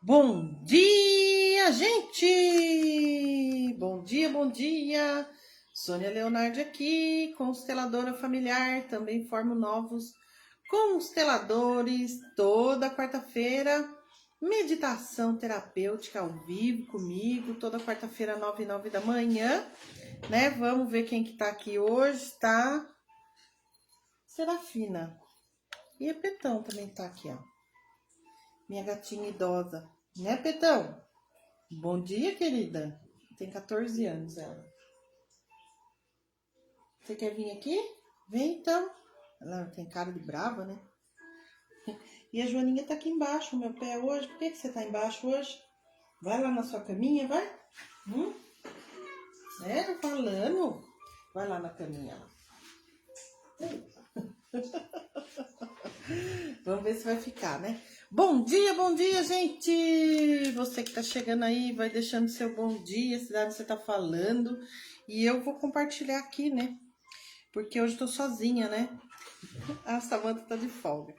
Bom dia, gente! Bom dia, bom dia! Sônia Leonardi aqui, consteladora familiar, também formo novos consteladores toda quarta-feira. Meditação terapêutica ao vivo comigo, toda quarta-feira, 9h09 da manhã, né? Vamos ver quem que tá aqui hoje, tá? Serafina. E a Petão também tá aqui, ó. Minha gatinha idosa. Né, Petão? Bom dia, querida. Tem 14 anos ela. Você quer vir aqui? Vem então. Ela tem cara de brava, né? E a Joaninha tá aqui embaixo, no meu pé hoje. Por que você tá embaixo hoje? Vai lá na sua caminha, vai? É, falando. Vai lá na caminha. Vamos ver se vai ficar, né? Bom dia, gente! Você que tá chegando aí, vai deixando seu bom dia, a cidade você tá falando. E eu vou compartilhar aqui, né? Porque hoje eu tô sozinha, né? A Samanta tá de folga.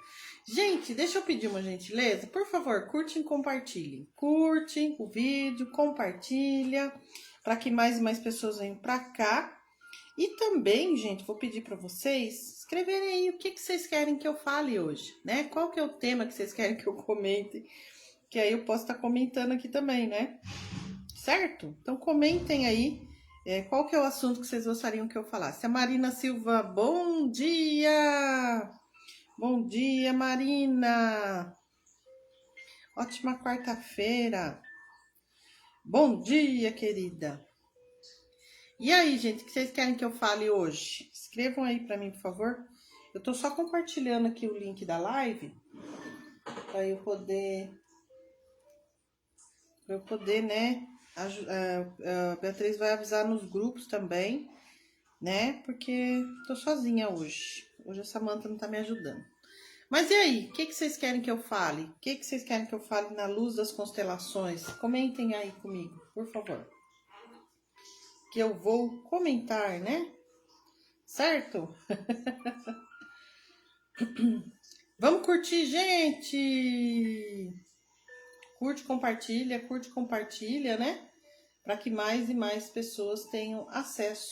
Gente, deixa eu pedir uma gentileza. Por favor, curtem e compartilhem. Curtem o vídeo, compartilha, para que mais e mais pessoas venham para cá. E também, gente, vou pedir para vocês escreverem aí o que vocês querem que eu fale hoje, né? Qual que é o tema que vocês querem que eu comente, que aí eu posso estar comentando aqui também, né? Certo? Então comentem aí qual que é o assunto que vocês gostariam que eu falasse. A Marina Silva, bom dia! Bom dia, Marina! Ótima quarta-feira! Bom dia, querida! E aí, gente, o que vocês querem que eu fale hoje? Escrevam aí para mim, por favor. Eu tô só compartilhando aqui o link da live para eu poder, né? A Beatriz vai avisar nos grupos também, né? Porque tô sozinha hoje. Hoje a Samanta não tá me ajudando. Mas e aí, o que vocês querem que eu fale? O que vocês querem que eu fale na luz das constelações? Comentem aí comigo, por favor. Que eu vou comentar, né? Certo? Vamos curtir, gente! Curte, compartilha, né? Para que mais e mais pessoas tenham acesso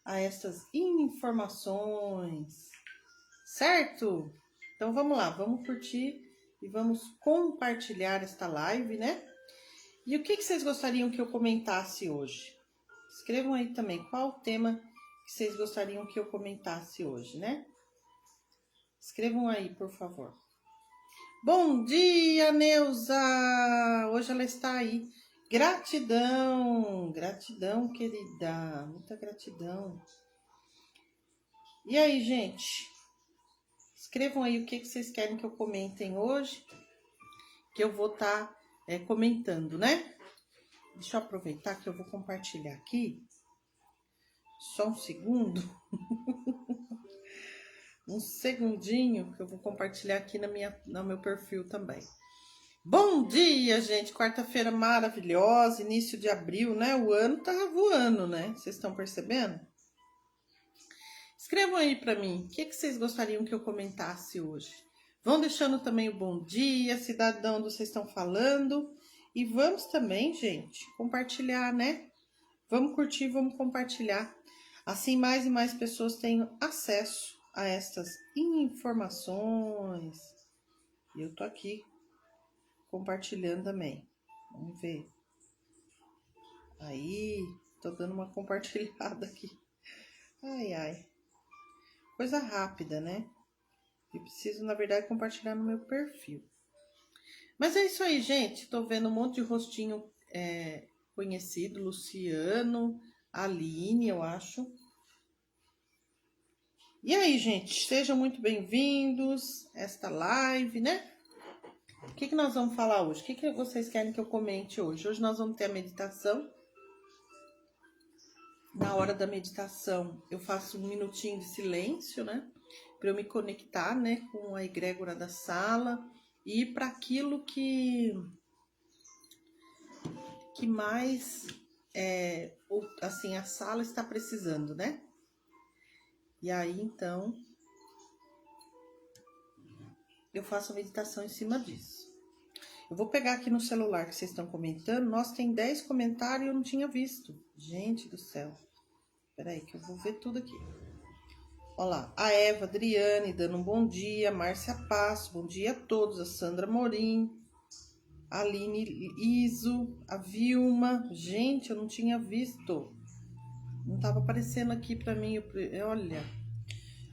a essas informações. Certo? Então vamos lá, vamos curtir e vamos compartilhar esta live, né? E o que vocês gostariam que eu comentasse hoje? Escrevam aí também qual o tema que vocês gostariam que eu comentasse hoje, né? Escrevam aí, por favor. Bom dia, Neuza! Hoje ela está aí. Gratidão, gratidão, querida. Muita gratidão. E aí, gente? Escrevam aí o que vocês querem que eu comentem hoje, que eu vou estar comentando, né? Deixa eu aproveitar que eu vou compartilhar aqui. Só um segundo. Um segundinho que eu vou compartilhar aqui no meu perfil também. Bom dia, gente. Quarta-feira maravilhosa, início de abril, né? O ano tá voando, né? Vocês estão percebendo? Escrevam aí para mim, o que vocês gostariam que eu comentasse hoje? Vão deixando também o bom dia, cidade de onde vocês estão falando. E vamos também, gente, compartilhar, né? Vamos curtir, vamos compartilhar. Assim, mais e mais pessoas tenham acesso a estas informações. E eu tô aqui compartilhando também. Vamos ver. Aí, tô dando uma compartilhada aqui. Ai, ai. Coisa rápida, né? Eu preciso, na verdade, compartilhar no meu perfil. Mas é isso aí, gente. Tô vendo um monte de rostinho conhecido. Luciano, Aline, eu acho. E aí, gente, sejam muito bem-vindos a esta live, né? O que nós vamos falar hoje? O que vocês querem que eu comente hoje? Hoje nós vamos ter a meditação. Na hora da meditação, eu faço um minutinho de silêncio, né? Para eu me conectar, né, com a egrégora da sala e para aquilo que mais assim a sala está precisando, né? E aí então eu faço a meditação em cima disso. Eu vou pegar aqui no celular que vocês estão comentando. Nossa, tem 10 comentários e eu não tinha visto. Gente do céu. Peraí que eu vou ver tudo aqui. Olha lá, a Eva Adriane dando um bom dia, Márcia Passo, bom dia a todos, a Sandra Morim, a Aline Iso, a Vilma, gente, eu não tinha visto, não estava aparecendo aqui para mim, olha,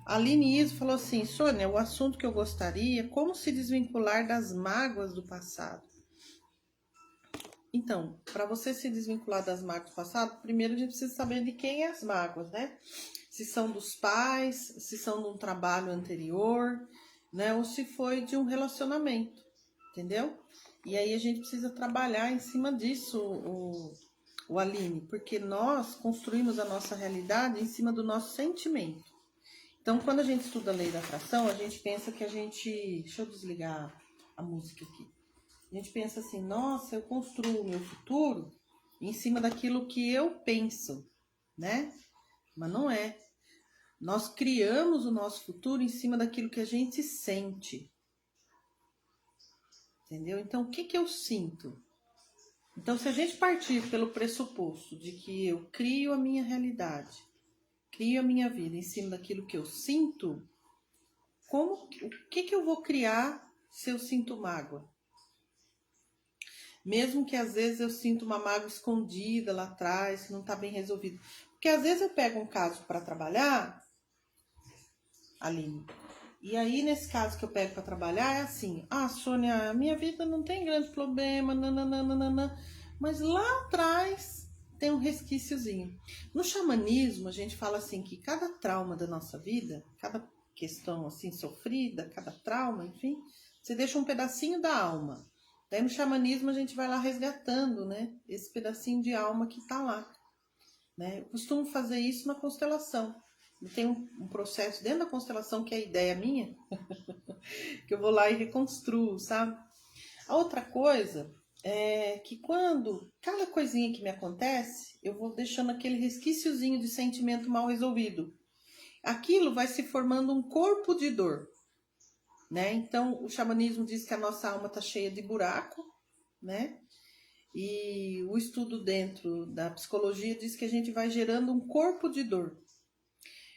a Aline Iso falou assim, Sônia, o assunto que eu gostaria é como se desvincular das mágoas do passado. Então, para você se desvincular das mágoas do passado, primeiro a gente precisa saber de quem é as mágoas, né? Se são dos pais, se são de um trabalho anterior, né? Ou se foi de um relacionamento, entendeu? E aí a gente precisa trabalhar em cima disso, o Aline, porque nós construímos a nossa realidade em cima do nosso sentimento. Então, quando a gente estuda a lei da atração, a gente pensa que a gente... Deixa eu desligar a música aqui. A gente pensa assim, nossa, eu construo o meu futuro em cima daquilo que eu penso, né? Mas não é. Nós criamos o nosso futuro em cima daquilo que a gente sente. Entendeu? Então, o que eu sinto? Então, se a gente partir pelo pressuposto de que eu crio a minha realidade, crio a minha vida em cima daquilo que eu sinto, o que eu vou criar se eu sinto mágoa? Mesmo que às vezes eu sinto uma mágoa escondida lá atrás, que não está bem resolvido. Porque às vezes eu pego um caso para trabalhar, Aline, e aí nesse caso que eu pego para trabalhar é assim, Sônia, a minha vida não tem grande problema, nananana, mas lá atrás tem um resquíciozinho. No xamanismo a gente fala assim que cada trauma da nossa vida, cada questão assim sofrida, cada trauma, enfim, você deixa um pedacinho da alma. Daí no xamanismo a gente vai lá resgatando, né, esse pedacinho de alma que tá lá, né? Eu costumo fazer isso na constelação. Tem um processo dentro da constelação que é a ideia minha, que eu vou lá e reconstruo, sabe? A outra coisa é que quando cada coisinha que me acontece, eu vou deixando aquele resquíciozinho de sentimento mal resolvido. Aquilo vai se formando um corpo de dor. Né? Então, o xamanismo diz que a nossa alma está cheia de buraco, né? E o estudo dentro da psicologia diz que a gente vai gerando um corpo de dor.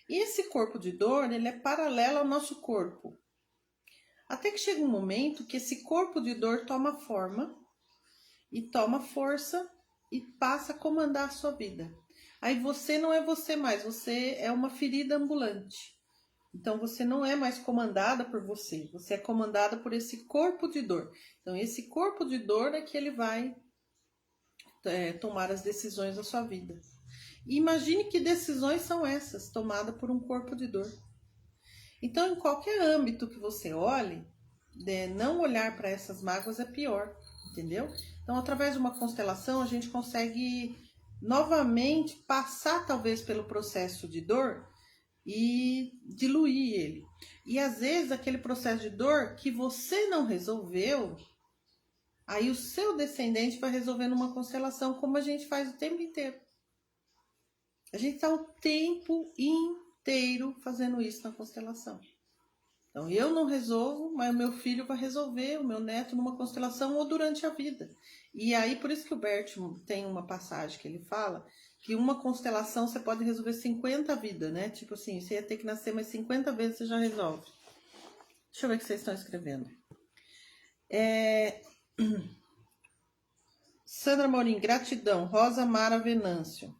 E esse corpo de dor, ele é paralelo ao nosso corpo. Até que chega um momento que esse corpo de dor toma forma e toma força e passa a comandar a sua vida. Aí você não é você mais, você é uma ferida ambulante. Então, você não é mais comandada por você, você é comandada por esse corpo de dor. Então, esse corpo de dor é que ele vai tomar as decisões da sua vida. E imagine que decisões são essas, tomadas por um corpo de dor. Então, em qualquer âmbito que você olhe, não olhar para essas mágoas é pior, entendeu? Então, através de uma constelação, a gente consegue novamente passar, talvez, pelo processo de dor e diluir ele. E às vezes aquele processo de dor que você não resolveu, aí o seu descendente vai resolver numa constelação, como a gente faz o tempo inteiro. A gente está o tempo inteiro fazendo isso na constelação. Então eu não resolvo, mas o meu filho vai resolver, o meu neto numa constelação ou durante a vida. E aí por isso que o Bert tem uma passagem que ele fala que uma constelação você pode resolver 50 vidas, né? Tipo assim, você ia ter que nascer mais 50 vezes, você já resolve. Deixa eu ver o que vocês estão escrevendo. Sandra Morim, gratidão. Rosa Mara Venâncio.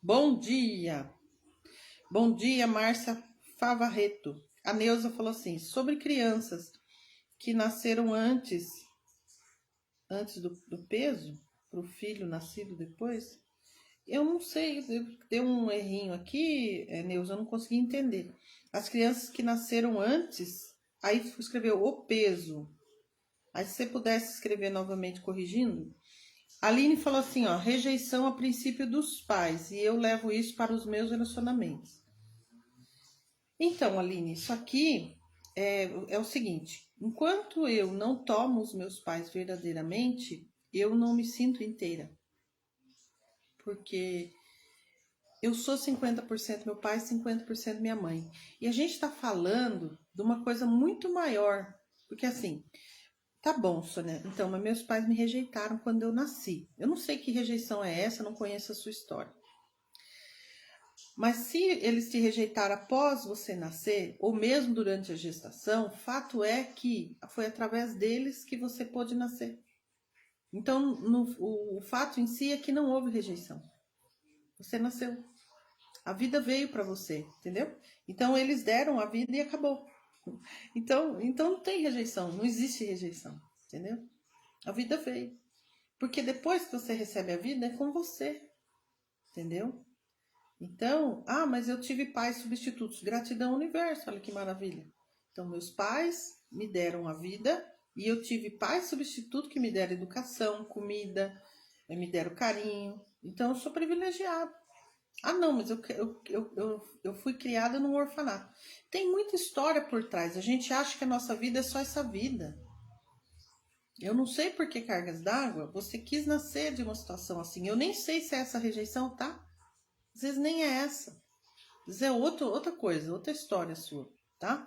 Bom dia. Bom dia, Márcia Favarreto. A Neuza falou assim, sobre crianças que nasceram antes do peso, para o filho nascido depois. Eu não sei, deu um errinho aqui, Neuza, eu não consegui entender. As crianças que nasceram antes, aí escreveu o peso. Aí se você pudesse escrever novamente corrigindo. A Aline falou assim, ó, rejeição a princípio dos pais, e eu levo isso para os meus relacionamentos. Então, Aline, isso aqui é o seguinte, enquanto eu não tomo os meus pais verdadeiramente, eu não me sinto inteira. Porque eu sou 50% meu pai, 50% minha mãe. E a gente está falando de uma coisa muito maior. Porque assim, Tá bom, Sônia. Então, mas meus pais me rejeitaram quando eu nasci. Eu não sei que rejeição é essa, não conheço a sua história. Mas se eles te rejeitaram após você nascer, ou mesmo durante a gestação, fato é que foi através deles que você pôde nascer. Então, o fato em si é que não houve rejeição. Você nasceu. A vida veio para você, entendeu? Então, eles deram a vida e acabou. Então não tem rejeição, não existe rejeição, entendeu? A vida veio. Porque depois que você recebe a vida, é com você, entendeu? Então, mas eu tive pais substitutos. Gratidão, universo, olha que maravilha. Então, meus pais me deram a vida e eu tive pais substitutos que me deram educação, comida, me deram carinho. Então, eu sou privilegiado. Não, mas eu fui criada num orfanato. Tem muita história por trás. A gente acha que a nossa vida é só essa vida. Eu não sei por que cargas d'água você quis nascer de uma situação assim. Eu nem sei se é essa rejeição, tá? Às vezes nem é essa. Às vezes é outra coisa, outra história sua, tá?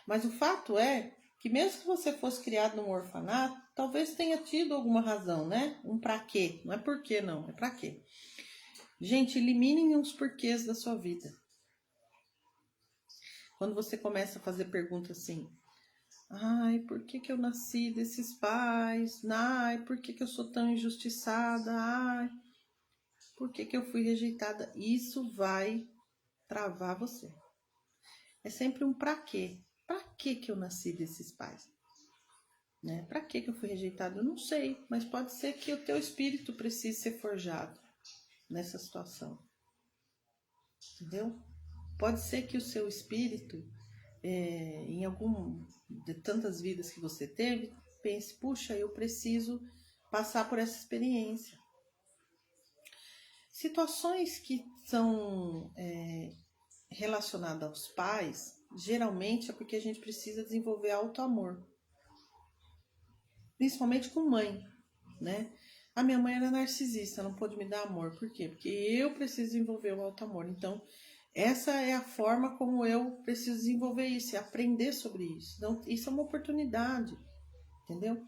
Mas o fato é que mesmo que você fosse criado num orfanato, talvez tenha tido alguma razão, né? Um pra quê. Não é por quê, não. É pra quê. Gente, eliminem os porquês da sua vida. Quando você começa a fazer perguntas assim, por que eu nasci desses pais? Por que eu sou tão injustiçada? Por que eu fui rejeitada? Isso vai travar você. É sempre um pra quê? Pra que eu nasci desses pais? Né? Pra que eu fui rejeitada? Eu não sei, mas pode ser que o teu espírito precise ser forjado nessa situação. Entendeu? Pode ser que o seu espírito, em algum de tantas vidas que você teve, pense, puxa, eu preciso passar por essa experiência. Situações que são relacionadas aos pais, geralmente é porque a gente precisa desenvolver auto-amor. Principalmente com mãe, né? A minha mãe era narcisista, não pôde me dar amor. Por quê? Porque eu preciso desenvolver o auto-amor. Então, essa é a forma como eu preciso desenvolver isso, aprender sobre isso. Então, isso é uma oportunidade, entendeu?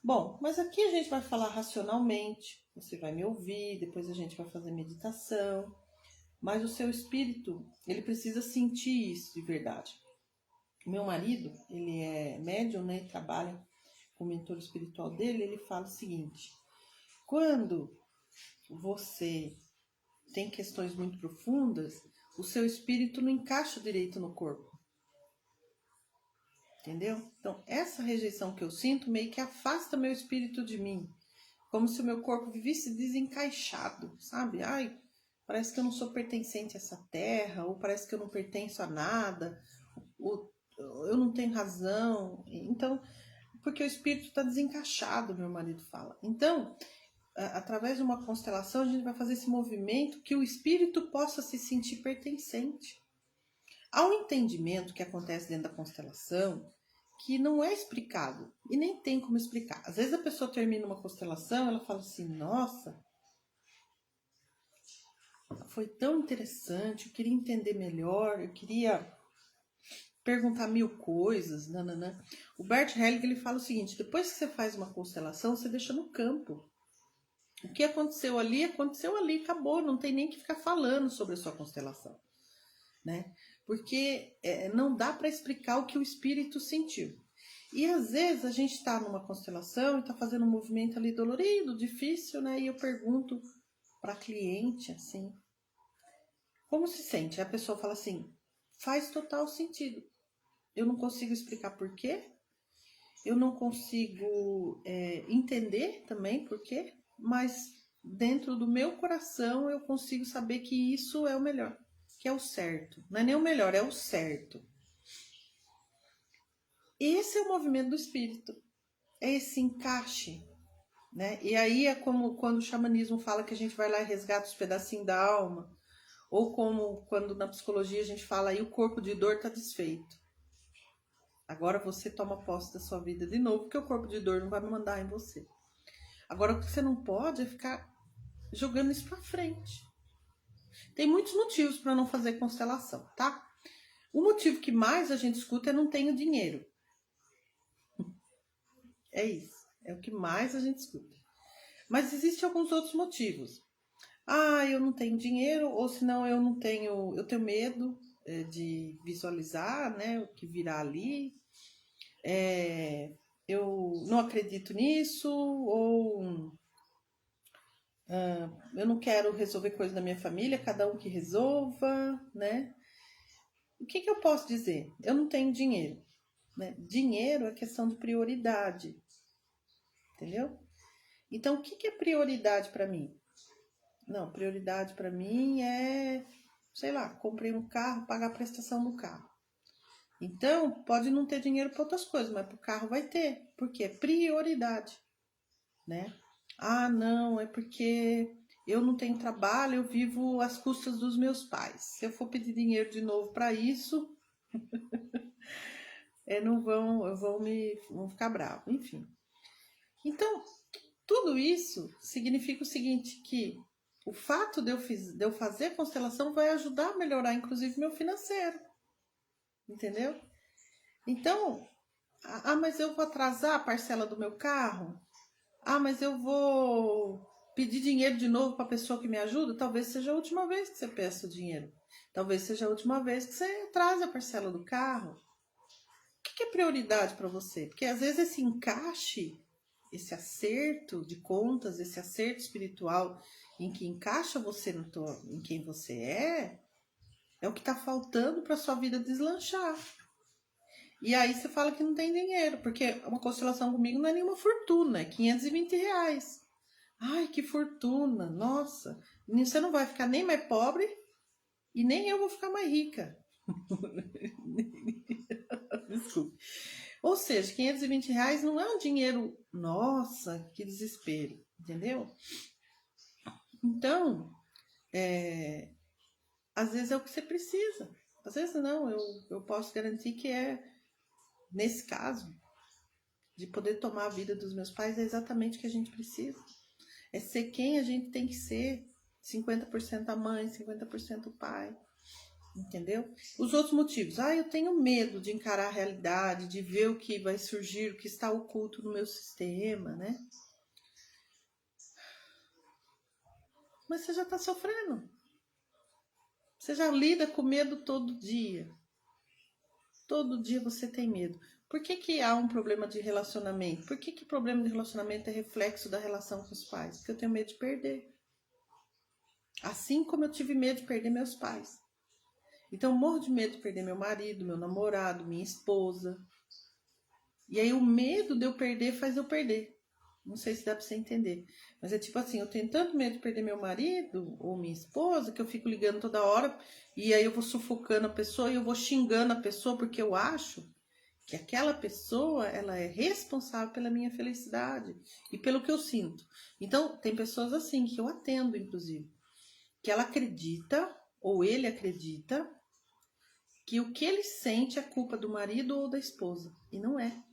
Bom, mas aqui a gente vai falar racionalmente, você vai me ouvir, depois a gente vai fazer meditação, mas o seu espírito, ele precisa sentir isso de verdade. Meu marido, ele é médium, né, e trabalha com o mentor espiritual dele, ele fala o seguinte: quando você tem questões muito profundas, o seu espírito não encaixa direito no corpo. Entendeu? Então, essa rejeição que eu sinto meio que afasta meu espírito de mim. Como se o meu corpo vivesse desencaixado, sabe? Parece que eu não sou pertencente a essa terra, ou parece que eu não pertenço a nada, ou eu não tenho razão. Então, porque o espírito está desencaixado, meu marido fala. Então, através de uma constelação, a gente vai fazer esse movimento que o espírito possa se sentir pertencente. Há um entendimento que acontece dentro da constelação que não é explicado e nem tem como explicar. Às vezes a pessoa termina uma constelação, ela fala assim, nossa, foi tão interessante, eu queria entender melhor, eu queria perguntar 1000 coisas, nananã. O Bert Hellinger, ele fala o seguinte, depois que você faz uma constelação, você deixa no campo. O que aconteceu ali, acabou, não tem nem que ficar falando sobre a sua constelação, né? Porque não dá para explicar o que o espírito sentiu. E às vezes a gente está numa constelação e está fazendo um movimento ali dolorido, difícil, né? E eu pergunto para a cliente assim, como se sente? A pessoa fala assim, faz total sentido. Eu não consigo explicar por quê, eu não consigo entender também por quê, mas dentro do meu coração eu consigo saber que isso é o melhor, que é o certo. Não é nem o melhor, é o certo. Esse é o movimento do espírito, é esse encaixe, né? E aí é como quando o xamanismo fala que a gente vai lá e resgata os pedacinhos da alma, ou como quando na psicologia a gente fala aí o corpo de dor está desfeito. Agora você toma posse da sua vida de novo, porque o corpo de dor não vai mandar em você. Agora o que você não pode é ficar jogando isso para frente. Tem muitos motivos para não fazer constelação, tá? O motivo que mais a gente escuta é não tenho dinheiro. É isso. É o que mais a gente escuta. Mas existem alguns outros motivos. Ah, eu não tenho dinheiro, ou senão eu tenho medo de visualizar, né, o que virá ali. Eu não acredito nisso, ou eu não quero resolver coisa da minha família, cada um que resolva, né? O que eu posso dizer? Eu não tenho dinheiro, né? Dinheiro é questão de prioridade, entendeu? Então, o que é prioridade para mim? Não, prioridade para mim é, sei lá, comprei um carro, pagar a prestação do carro. Então, pode não ter dinheiro para outras coisas, mas para o carro vai ter, porque é prioridade, né? Ah, não, é porque eu não tenho trabalho, eu vivo às custas dos meus pais. Se eu for pedir dinheiro de novo para isso, não vão ficar bravos, enfim. Então, tudo isso significa o seguinte, que o fato de eu fazer constelação vai ajudar a melhorar, inclusive, meu financeiro, entendeu? Então, mas eu vou atrasar a parcela do meu carro? Ah, mas eu vou pedir dinheiro de novo para a pessoa que me ajuda? Talvez seja a última vez que você peça o dinheiro. Talvez seja a última vez que você atrasa a parcela do carro. O que é prioridade para você? Porque às vezes esse encaixe, esse acerto de contas, esse acerto espiritual em que encaixa você em quem você é o que está faltando para sua vida deslanchar. E aí você fala que não tem dinheiro, porque uma constelação comigo não é nenhuma fortuna, é R$ 520. Ai, que fortuna, nossa. Você não vai ficar nem mais pobre e nem eu vou ficar mais rica. Desculpe. Ou seja, R$ 520 não é um dinheiro, nossa, que desespero, entendeu? Então, às vezes é o que você precisa. Às vezes não, eu posso garantir que nesse caso, de poder tomar a vida dos meus pais, é exatamente o que a gente precisa. É ser quem a gente tem que ser. 50% a mãe, 50% o pai. Entendeu? Os outros motivos. Eu tenho medo de encarar a realidade, de ver o que vai surgir, o que está oculto no meu sistema, né? Mas você já está sofrendo. Você já lida com medo todo dia. Todo dia você tem medo. Por que há um problema de relacionamento? Por que problema de relacionamento é reflexo da relação com os pais? Porque eu tenho medo de perder. Assim como eu tive medo de perder meus pais. Então, eu morro de medo de perder meu marido, meu namorado, minha esposa. E aí, o medo de eu perder faz eu perder. Não sei se dá pra você entender. Mas é tipo assim, eu tenho tanto medo de perder meu marido ou minha esposa que eu fico ligando toda hora e aí eu vou sufocando a pessoa e eu vou xingando a pessoa porque eu acho que aquela pessoa, ela é responsável pela minha felicidade e pelo que eu sinto. Então, tem pessoas assim que eu atendo, inclusive, que ela acredita ou ele acredita que o que ele sente é culpa do marido ou da esposa. E não é.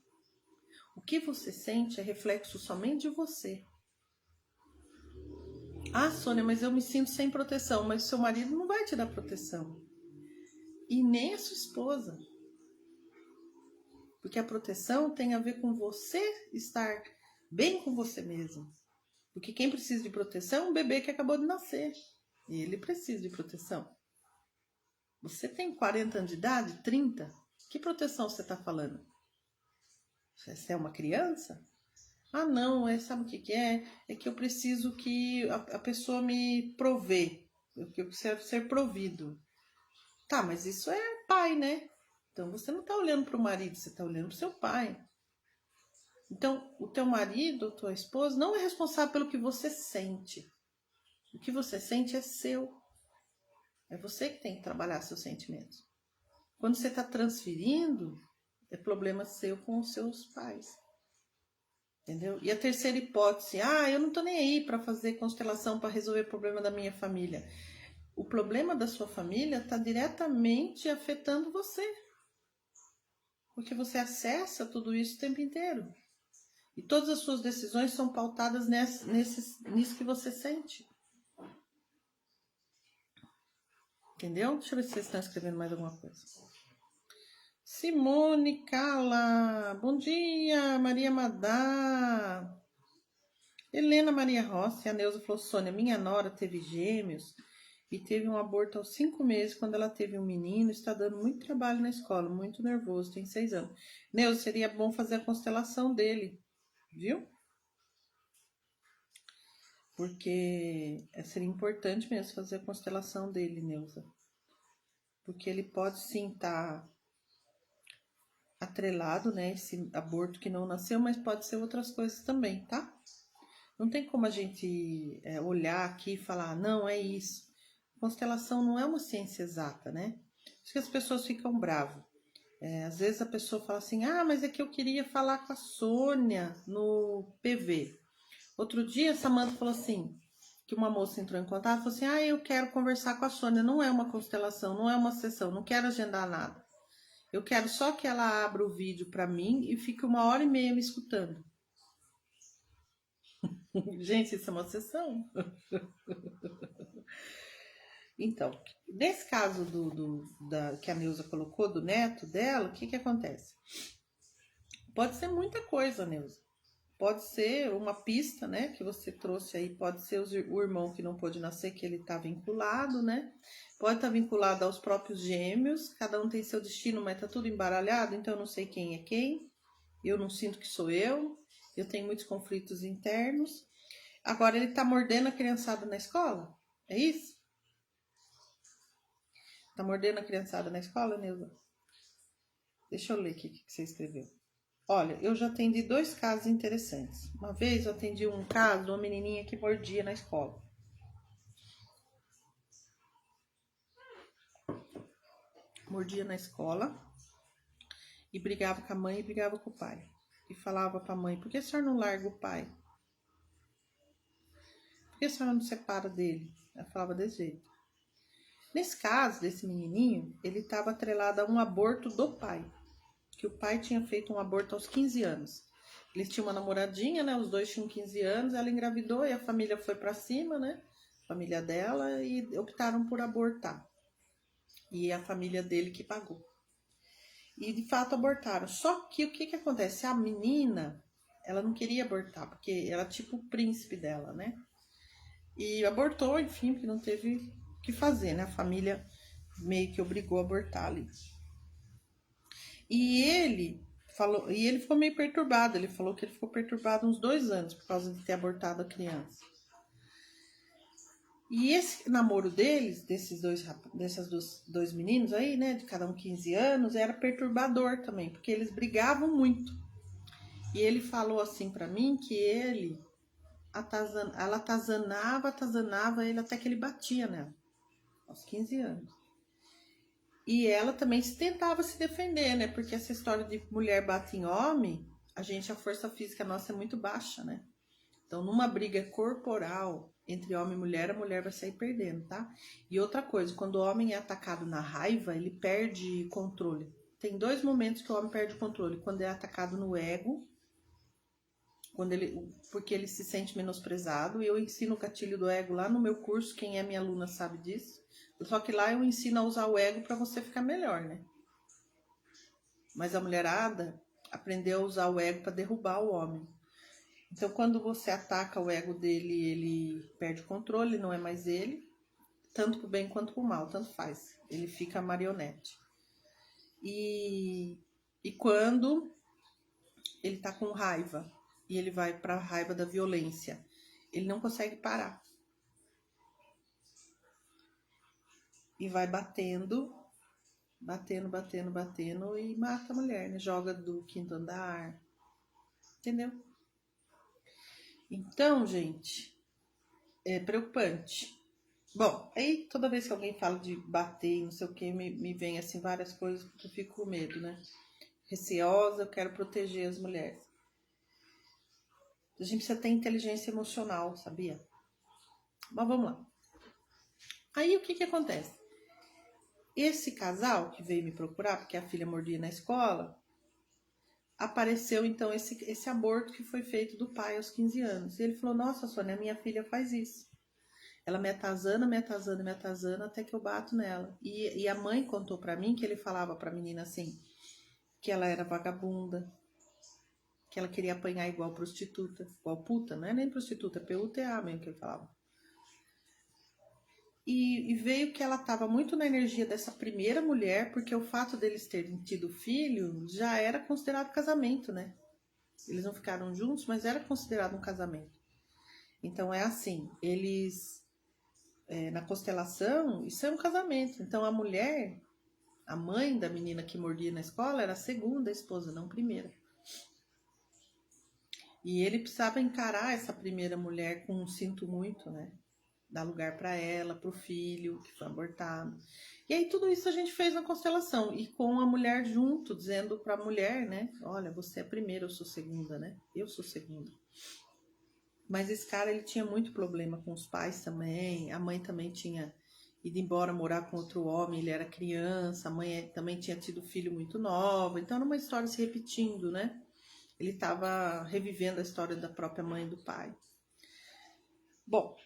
O que você sente é reflexo somente de você. Ah, Sônia, mas eu me sinto sem proteção. Mas seu marido não vai te dar proteção. E nem a sua esposa. Porque a proteção tem a ver com você estar bem com você mesmo. Porque quem precisa de proteção é um bebê que acabou de nascer. E ele precisa de proteção. Você tem 40 anos de idade? 30? Que proteção você está falando? Você é uma criança? Ah, não, sabe o que é? É que eu preciso que a pessoa me provê. Eu quero ser provido. Tá, mas isso é pai, né? Então você não está olhando para o marido, você está olhando para o seu pai. Então, o teu marido, tua esposa, não é responsável pelo que você sente. O que você sente é seu. É você que tem que trabalhar seus sentimentos. Quando você está transferindo, é problema seu com os seus pais. Entendeu? E a terceira hipótese, eu não tô nem aí para fazer constelação para resolver o problema da minha família. O problema da sua família está diretamente afetando você. Porque você acessa tudo isso o tempo inteiro. E todas as suas decisões são pautadas nisso que você sente. Entendeu? Deixa eu ver se vocês estão escrevendo mais alguma coisa. Simone Cala, bom dia, Maria Madá. Helena Maria Rossi, a Neuza falou, Sônia, minha nora teve gêmeos e teve um aborto aos 5 meses quando ela teve um menino, está dando muito trabalho na escola, muito nervoso, tem 6 anos. Neuza, seria bom fazer a constelação dele, viu? Porque seria importante mesmo fazer a constelação dele, Neuza. Porque ele pode sim estar atrelado, né, esse aborto que não nasceu, mas pode ser outras coisas também, tá? Não tem como a gente olhar aqui e falar, não, é isso. Constelação não é uma ciência exata, né? Acho que as pessoas ficam bravas. Às vezes a pessoa fala assim, ah, mas é que eu queria falar com a Sônia no PV. Outro dia, a Samanta falou assim, que uma moça entrou em contato e falou assim, ah, eu quero conversar com a Sônia, não é uma constelação, não é uma sessão, não quero agendar nada. Eu quero só que ela abra o vídeo para mim e fique 1h30 me escutando. Gente, isso é uma sessão. Então, nesse caso que a Neuza colocou, do neto dela, o que acontece? Pode ser muita coisa, Neuza. Pode ser uma pista, né, que você trouxe aí, pode ser o irmão que não pôde nascer, que ele tá vinculado, né? Pode estar vinculado aos próprios gêmeos, cada um tem seu destino, mas tá tudo embaralhado, então eu não sei quem é quem, eu não sinto que sou eu tenho muitos conflitos internos. Agora ele tá mordendo a criançada na escola? É isso? Tá mordendo a criançada na escola, Neuza? Deixa eu ler aqui o que você escreveu. Olha, eu já atendi 2 casos interessantes. Uma vez eu atendi um caso de uma menininha que mordia na escola. Mordia na escola e brigava com a mãe e brigava com o pai. E falava pra mãe, por que a senhora não larga o pai? Por que a senhora não separa dele? Ela falava desse jeito. Nesse caso, desse menininho, ele estava atrelado a um aborto do pai. Que o pai tinha feito um aborto aos 15 anos. Eles tinham uma namoradinha, né? Os dois tinham 15 anos, ela engravidou e a família foi pra cima, né? A família dela, e optaram por abortar. E a família dele que pagou. E de fato abortaram. Só que o que acontece? A menina, ela não queria abortar, porque era tipo o príncipe dela, né? E abortou, enfim, porque não teve o que fazer, né? A família meio que obrigou a abortar ali. E ele ficou meio perturbado. Ele falou que ele ficou perturbado uns 2 anos por causa de ter abortado a criança. E esse namoro deles, desses dois meninos aí, né, de cada um 15 anos, era perturbador também, porque eles brigavam muito. E ele falou assim pra mim que ela atazanava ele até que ele batia nela, aos 15 anos. E ela também tentava se defender, né? Porque essa história de mulher bate em homem, a força física nossa é muito baixa, né? Então, numa briga corporal entre homem e mulher, a mulher vai sair perdendo, tá? E outra coisa, quando o homem é atacado na raiva, ele perde controle. Tem 2 momentos que o homem perde o controle. Quando é atacado no ego, porque ele se sente menosprezado. E eu ensino o gatilho do ego lá no meu curso, quem é minha aluna sabe disso. Só que lá eu ensino a usar o ego para você ficar melhor, né? Mas a mulherada aprendeu a usar o ego para derrubar o homem. Então, quando você ataca o ego dele, ele perde o controle, não é mais ele, tanto pro bem quanto pro mal, tanto faz. Ele fica marionete. E quando ele tá com raiva e ele vai pra raiva da violência, ele não consegue parar. E vai batendo e mata a mulher, né? Joga do 5º andar. Entendeu? Então, gente, é preocupante. Bom, aí toda vez que alguém fala de bater, não sei o que, me vem assim várias coisas porque eu fico com medo, né? Receosa, eu quero proteger as mulheres. A gente precisa ter inteligência emocional, sabia? Mas vamos lá. Aí o que acontece? Esse casal que veio me procurar, porque a filha mordia na escola, apareceu então esse aborto que foi feito do pai aos 15 anos. E ele falou, nossa, Sônia, minha filha faz isso. Ela me atazana, até que eu bato nela. E a mãe contou pra mim que ele falava pra menina assim, que ela era vagabunda, que ela queria apanhar igual prostituta, igual puta, não é nem prostituta, PUTA mesmo que ele falava. E veio que ela estava muito na energia dessa primeira mulher, porque o fato deles terem tido filho já era considerado casamento, né? Eles não ficaram juntos, mas era considerado um casamento. Então é assim, eles, na constelação, isso é um casamento. Então a mulher, a mãe da menina que mordia na escola, era a segunda esposa, não a primeira. E ele precisava encarar essa primeira mulher com um sinto muito, né? Dar lugar para ela, para o filho que foi abortado. E aí tudo isso a gente fez na constelação. E com a mulher junto, dizendo para a mulher, né? Olha, você é a primeira, eu sou segunda, né? Eu sou segunda. Mas esse cara, ele tinha muito problema com os pais também. A mãe também tinha ido embora morar com outro homem, ele era criança. A mãe também tinha tido filho muito nova. Então era uma história se repetindo, né? Ele estava revivendo a história da própria mãe e do pai. Bom,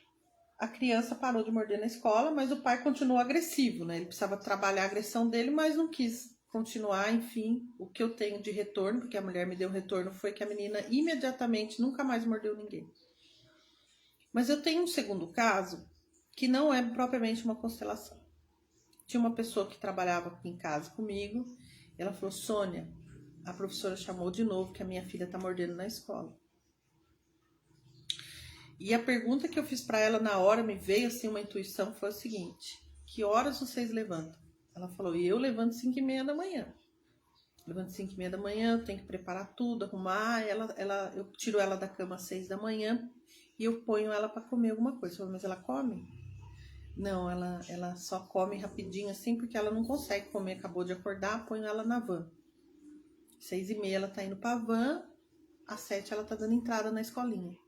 a criança parou de morder na escola, mas o pai continuou agressivo, né? Ele precisava trabalhar a agressão dele, mas não quis continuar. Enfim, o que eu tenho de retorno, porque a mulher me deu retorno, foi que a menina imediatamente nunca mais mordeu ninguém. Mas eu tenho um segundo caso, que não é propriamente uma constelação. Tinha uma pessoa que trabalhava aqui em casa comigo, ela falou, Sônia, a professora chamou de novo que a minha filha tá mordendo na escola. E a pergunta que eu fiz para ela na hora, me veio assim uma intuição, foi o seguinte, que horas vocês levantam? Ela falou, eu levanto 5h30 da manhã. Levanto 5h30 da manhã, eu tenho que preparar tudo, arrumar, eu tiro ela da cama às 6 da manhã e eu ponho ela para comer alguma coisa. Eu falei, mas ela come? Não, ela só come rapidinho assim, porque ela não consegue comer, acabou de acordar, ponho ela na van. 6h30 ela tá indo pra van, às 7 ela tá dando entrada na escolinha.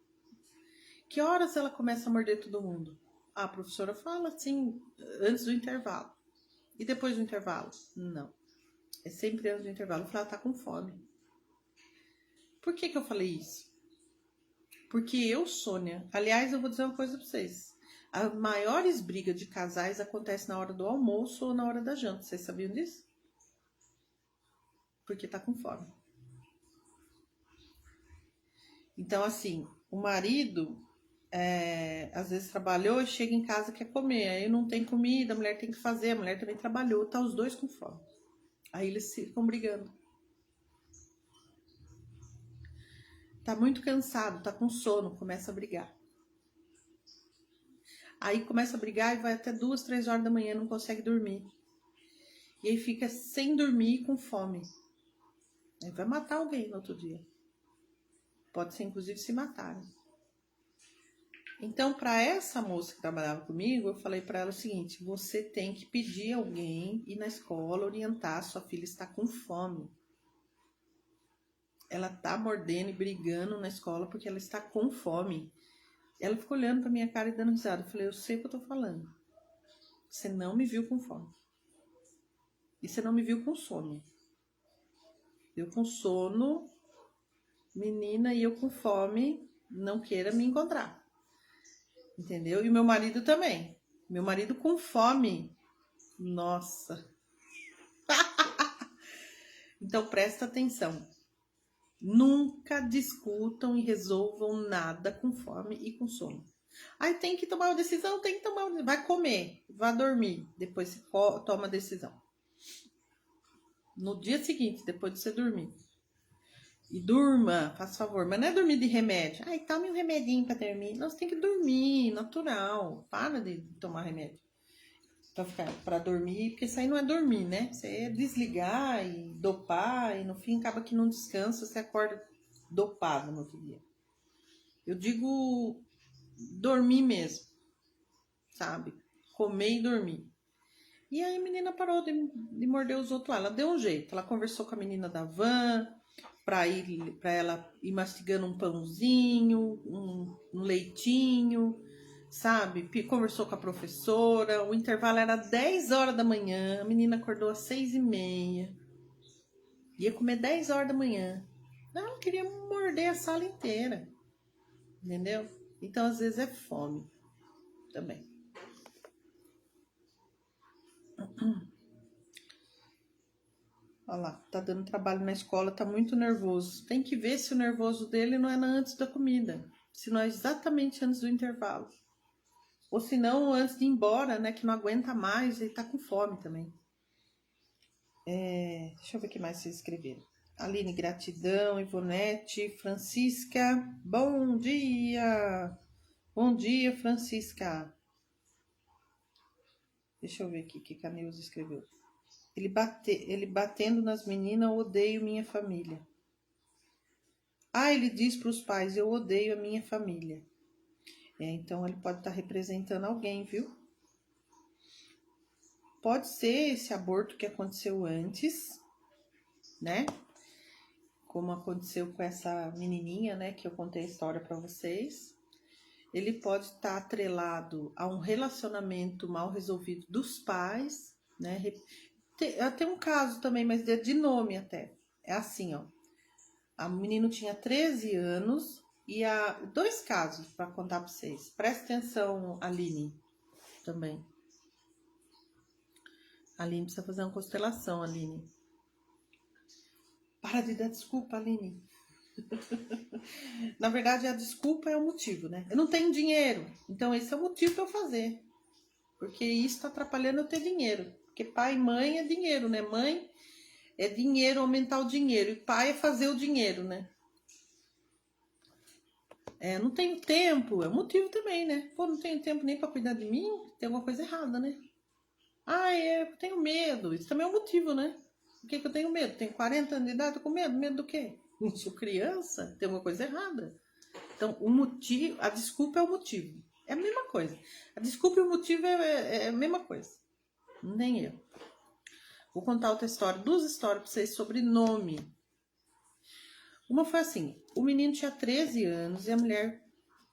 Que horas ela começa a morder todo mundo? A professora fala assim, antes do intervalo. E depois do intervalo? Não. É sempre antes do intervalo. Eu falei, ela tá com fome. Por que eu falei isso? Porque eu, Sônia, aliás, eu vou dizer uma coisa pra vocês. As maiores brigas de casais acontecem na hora do almoço ou na hora da janta. Vocês sabiam disso? Porque tá com fome. Então, assim, o marido às vezes trabalhou e chega em casa e quer comer. Aí não tem comida, a mulher tem que fazer, a mulher também trabalhou, tá os dois com fome. Aí eles ficam brigando. Tá muito cansado, tá com sono, começa a brigar. Aí começa a brigar e vai até 2, 3 horas da manhã, não consegue dormir. E aí fica sem dormir e com fome. Aí vai matar alguém no outro dia. Pode ser, inclusive, se matar. Então, para essa moça que trabalhava comigo, eu falei para ela o seguinte, você tem que pedir alguém ir na escola, orientar, sua filha está com fome. Ela tá mordendo e brigando na escola porque ela está com fome. Ela ficou olhando pra minha cara e dando risada. Eu falei, eu sei o que eu tô falando. Você não me viu com fome. E você não me viu com sono. Eu com sono, menina, e eu com fome, não queira me encontrar. Entendeu? E o meu marido também. Meu marido com fome. Nossa. Então presta atenção. Nunca discutam e resolvam nada com fome e com sono. Aí tem que tomar uma decisão, tem que tomar uma decisão. Vai comer, vai dormir, depois você toma a decisão. No dia seguinte, depois de você dormir. E durma, faz favor, mas não é dormir de remédio. Ai, tome um remedinho pra dormir. Não, você tem que dormir, natural. Para de tomar remédio pra dormir, porque isso aí não é dormir, né? Você é desligar e dopar, e no fim acaba que não descansa, você acorda dopado no outro dia. Eu digo dormir mesmo, sabe? Comer e dormir. E aí a menina parou de morder os outros lá. Ela deu um jeito. Ela conversou com a menina da van pra ela ir mastigando um pãozinho, um leitinho, sabe? Conversou com a professora. O intervalo era 10 horas da manhã. A menina acordou às 6h30. Ia comer 10 horas da manhã. Ela queria morder a sala inteira. Entendeu? Então, às vezes, é fome também. Olha lá, tá dando trabalho na escola, tá muito nervoso. Tem que ver se o nervoso dele não é antes da comida, se não é exatamente antes do intervalo. Ou se não, antes de ir embora, né, que não aguenta mais e tá com fome também. Deixa eu ver o que mais vocês escreveram. Aline, gratidão. Ivonete, Francisca, bom dia. Bom dia, Francisca. Deixa eu ver aqui o que a Neuza escreveu. Ele batendo nas meninas, eu odeio minha família. Ele diz para os pais, eu odeio a minha família. Então ele pode estar representando alguém, viu? Pode ser esse aborto que aconteceu antes, né? Como aconteceu com essa menininha, né? Que eu contei a história para vocês. Ele pode estar atrelado a um relacionamento mal resolvido dos pais, né? Tem um caso também, mas de nome até. É assim, ó. O menino tinha 13 anos e há 2 casos para contar para vocês. Presta atenção, Aline, também. Aline precisa fazer uma constelação, Aline. Para de dar desculpa, Aline. Na verdade, a desculpa é o motivo, né? Eu não tenho dinheiro, então esse é o motivo para eu fazer. Porque isso está atrapalhando eu ter dinheiro. Porque pai e mãe é dinheiro, né? Mãe é dinheiro, aumentar o dinheiro. E pai é fazer o dinheiro, né? Não tenho tempo, é um motivo também, né? Pô, não tenho tempo nem para cuidar de mim, tem alguma coisa errada, né? Eu tenho medo, isso também é um motivo, né? Por que eu tenho medo? Tenho 40 anos de idade, tô com medo. Medo do quê? Eu sou criança, tem alguma coisa errada. Então, o motivo, a desculpa é o motivo. É a mesma coisa. A desculpa e o motivo é a mesma coisa. Nem eu. Vou contar outra história, 2 histórias para vocês sobre nome. Uma foi assim, o menino tinha 13 anos e a mulher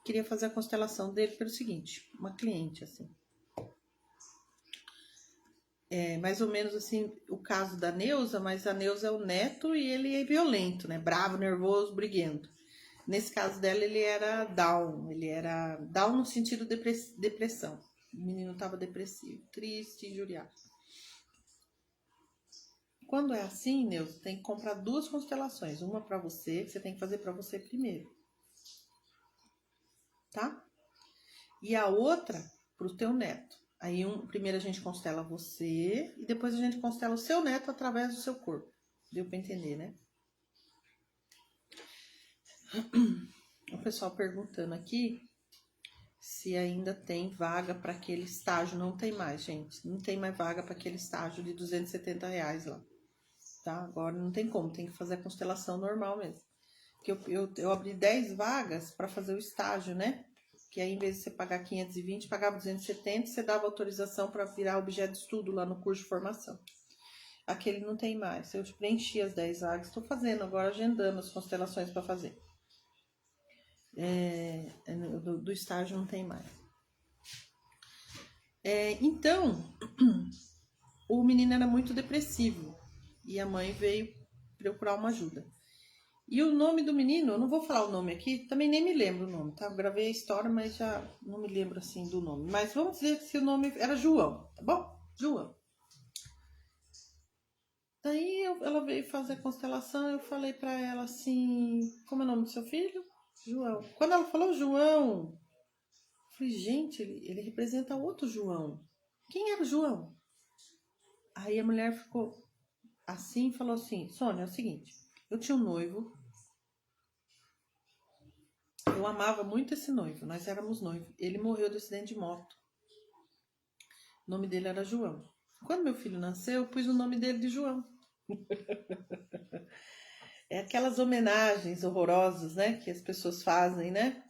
queria fazer a constelação dele pelo seguinte, uma cliente, assim. Mais ou menos assim, o caso da Neuza, mas a Neuza é o neto e ele é violento, né? Bravo, nervoso, briguento. Nesse caso dela, ele era down no sentido de depressão. O menino estava depressivo, triste, injuriado. Quando é assim, Neuza, tem que comprar 2 constelações. Uma para você, que você tem que fazer para você primeiro. Tá? E a outra pro teu neto. Aí primeiro a gente constela você e depois a gente constela o seu neto através do seu corpo. Deu para entender, né? O pessoal perguntando aqui se ainda tem vaga para aquele estágio. Não tem mais, gente. Não tem mais vaga para aquele estágio de R$270 lá. Tá? Agora não tem como, tem que fazer a constelação normal mesmo. Porque eu abri 10 vagas para fazer o estágio, né? Que aí, em vez de você pagar 520, pagava 270, você dava autorização para virar objeto de estudo lá no curso de formação. Aquele não tem mais. Eu preenchi as 10 vagas, estou fazendo agora, agendando as constelações para fazer. Do estágio não tem mais. Então, o menino era muito depressivo e a mãe veio procurar uma ajuda. E o nome do menino, eu não vou falar o nome aqui, também nem me lembro o nome, tá? Eu gravei a história, mas já não me lembro assim do nome. Mas vamos dizer que o nome era João, tá bom? João. Daí ela veio fazer a constelação, eu falei pra ela assim, como é o nome do seu filho? João. Quando ela falou João, eu falei, gente, ele representa outro João. Quem era o João? Aí a mulher ficou assim e falou assim, Sônia, é o seguinte, eu tinha um noivo. Eu amava muito esse noivo, nós éramos noivos. Ele morreu de acidente de moto. O nome dele era João. Quando meu filho nasceu, eu pus o nome dele de João. É aquelas homenagens horrorosas, né, que as pessoas fazem, né?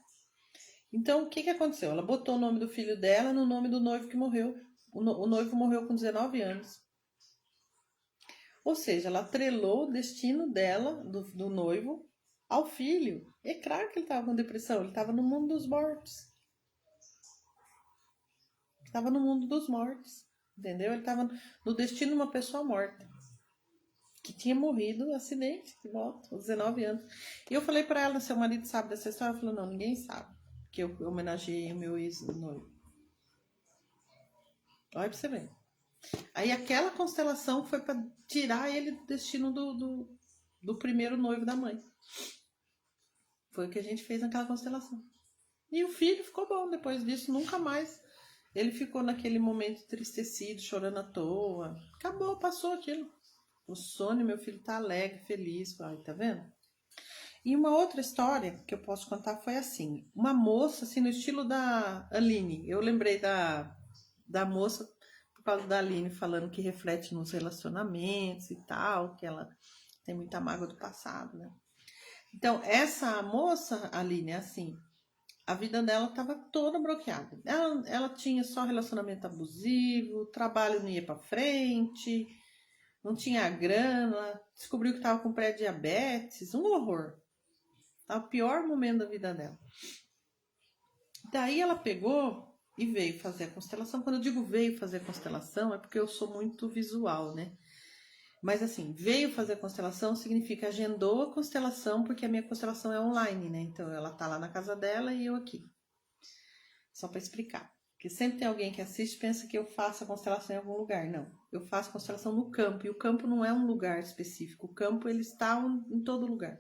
Então, o que aconteceu? Ela botou o nome do filho dela no nome do noivo que morreu. O noivo morreu com 19 anos. Ou seja, ela atrelou o destino dela, do noivo, ao filho. É claro que ele estava com depressão, ele estava no mundo dos mortos. Estava no mundo dos mortos, entendeu? Ele estava no destino de uma pessoa morta, que tinha morrido no acidente de moto, aos 19 anos. E eu falei para ela, seu marido sabe dessa história? Ela falou, não, ninguém sabe, que eu homenageei o meu ex-noivo. Olha pra você ver. Aí aquela constelação foi para tirar ele do destino do primeiro noivo da mãe. Foi o que a gente fez naquela constelação. E o filho ficou bom depois disso, nunca mais. Ele ficou naquele momento entristecido, chorando à toa. Acabou, passou aquilo. O Sônia, meu filho, tá alegre, feliz. Ai, tá vendo? E uma outra história que eu posso contar foi assim. Uma moça, assim, no estilo da Aline. Eu lembrei da moça por causa da Aline falando que reflete nos relacionamentos e tal, que ela tem muita mágoa do passado, né? Então, essa moça, Aline, é assim, a vida dela estava toda bloqueada. Ela tinha só relacionamento abusivo, o trabalho não ia para frente, não tinha grana, descobriu que estava com pré-diabetes, um horror. Tá o pior momento da vida dela. Daí ela pegou e veio fazer a constelação. Quando eu digo veio fazer a constelação, é porque eu sou muito visual, né? Mas assim, veio fazer a constelação significa agendou a constelação, porque a minha constelação é online, né? Então ela tá lá na casa dela e eu aqui. Só para explicar. Porque sempre tem alguém que assiste e pensa que eu faço a constelação em algum lugar. Não, eu faço constelação no campo. E o campo não é um lugar específico. O campo, ele está em todo lugar.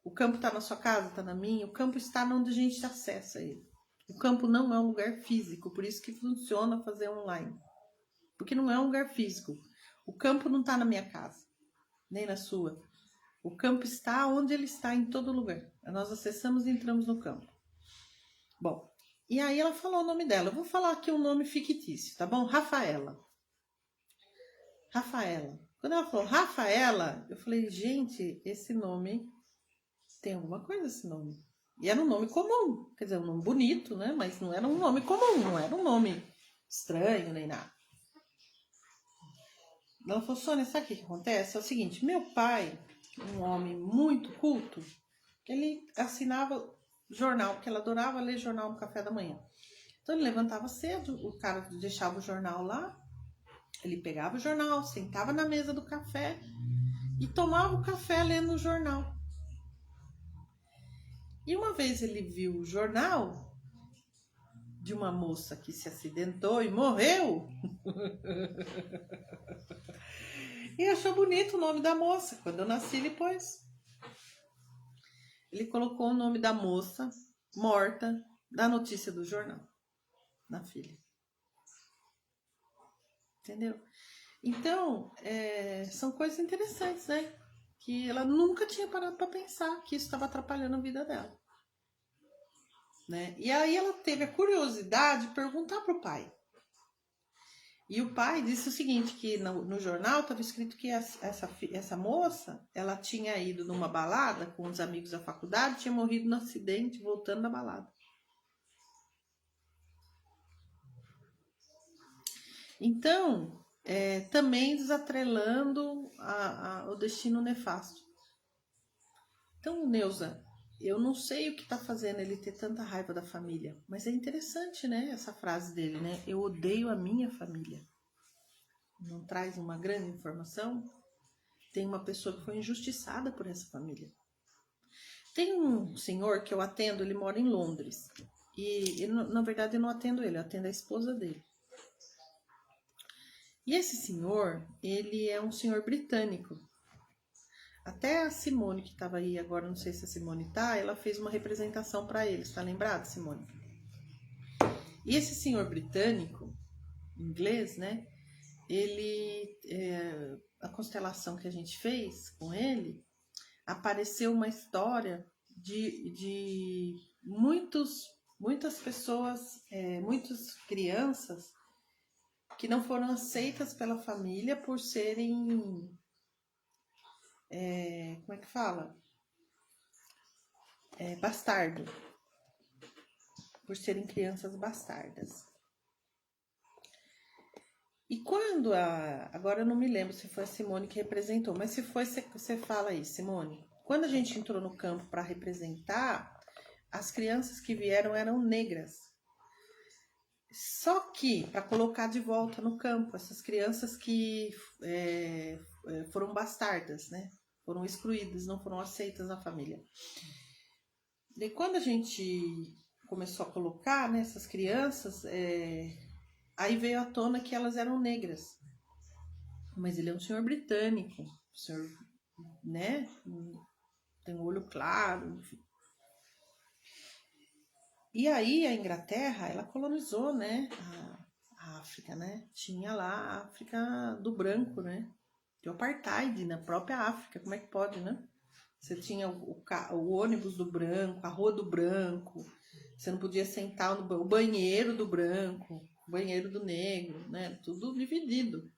O campo está na sua casa, está na minha. O campo está onde a gente acessa ele. O campo não é um lugar físico. Por isso que funciona fazer online. Porque não é um lugar físico. O campo não está na minha casa, nem na sua. O campo está onde ele está, em todo lugar. Nós acessamos e entramos no campo. Bom, e aí ela falou o nome dela. Eu vou falar aqui um nome fictício, tá bom? Rafaela. Rafaela. Quando ela falou Rafaela, eu falei, gente, esse nome tem alguma coisa, esse nome. E era um nome comum, quer dizer, um nome bonito, né? Mas não era um nome comum, não era um nome estranho nem nada. Ela falou, Sônia, sabe o que acontece? É o seguinte, meu pai, um homem muito culto, ele assinava jornal, porque ela adorava ler jornal no café da manhã. Então ele levantava cedo, o cara deixava o jornal lá, ele pegava o jornal, sentava na mesa do café e tomava o café lendo o jornal. E uma vez ele viu o jornal de uma moça que se acidentou e morreu. E achou bonito o nome da moça. Quando eu nasci, ele pôs. Ele colocou o nome da moça morta da notícia do jornal, na filha. Entendeu? Então, são coisas interessantes, né? Que ela nunca tinha parado para pensar que isso estava atrapalhando a vida dela. Né? E aí ela teve a curiosidade de perguntar para o pai. E o pai disse o seguinte, que no jornal estava escrito que essa moça, ela tinha ido numa balada com os amigos da faculdade, tinha morrido no acidente voltando da balada. Então, também desatrelando o destino nefasto. Então, Neuza, eu não sei o que está fazendo ele ter tanta raiva da família, mas é interessante, né, essa frase dele, né? Eu odeio a minha família. Não traz uma grande informação? Tem uma pessoa que foi injustiçada por essa família. Tem um senhor que eu atendo, ele mora em Londres. E na verdade eu não atendo ele, eu atendo a esposa dele. E esse senhor, ele é um senhor britânico. Até a Simone, que estava aí agora, não sei se a Simone tá, ela fez uma representação para eles, tá lembrado, Simone? E esse senhor britânico, inglês, né? Ele, a constelação que a gente fez com ele, apareceu uma história de muitas pessoas, muitas crianças que não foram aceitas pela família por serem, como é que fala? Bastardo. Por serem crianças bastardas. E quando agora eu não me lembro se foi a Simone que representou, mas se foi, você fala aí, Simone. Quando a gente entrou no campo para representar, as crianças que vieram eram negras. Só que, para colocar de volta no campo, essas crianças que foram bastardas, né? Foram excluídas, não foram aceitas na família. E quando a gente começou a colocar, né, essas crianças, aí veio à tona que elas eram negras. Mas ele é um senhor britânico, senhor, né? Tem um olho claro, enfim. E aí a Inglaterra, ela colonizou, né, a África, né? Tinha lá a África do branco, né? Tem o apartheid na própria África, como é que pode, né? Você tinha o ônibus do branco, a rua do branco, você não podia sentar no banheiro do branco, o banheiro do negro, né? Tudo dividido.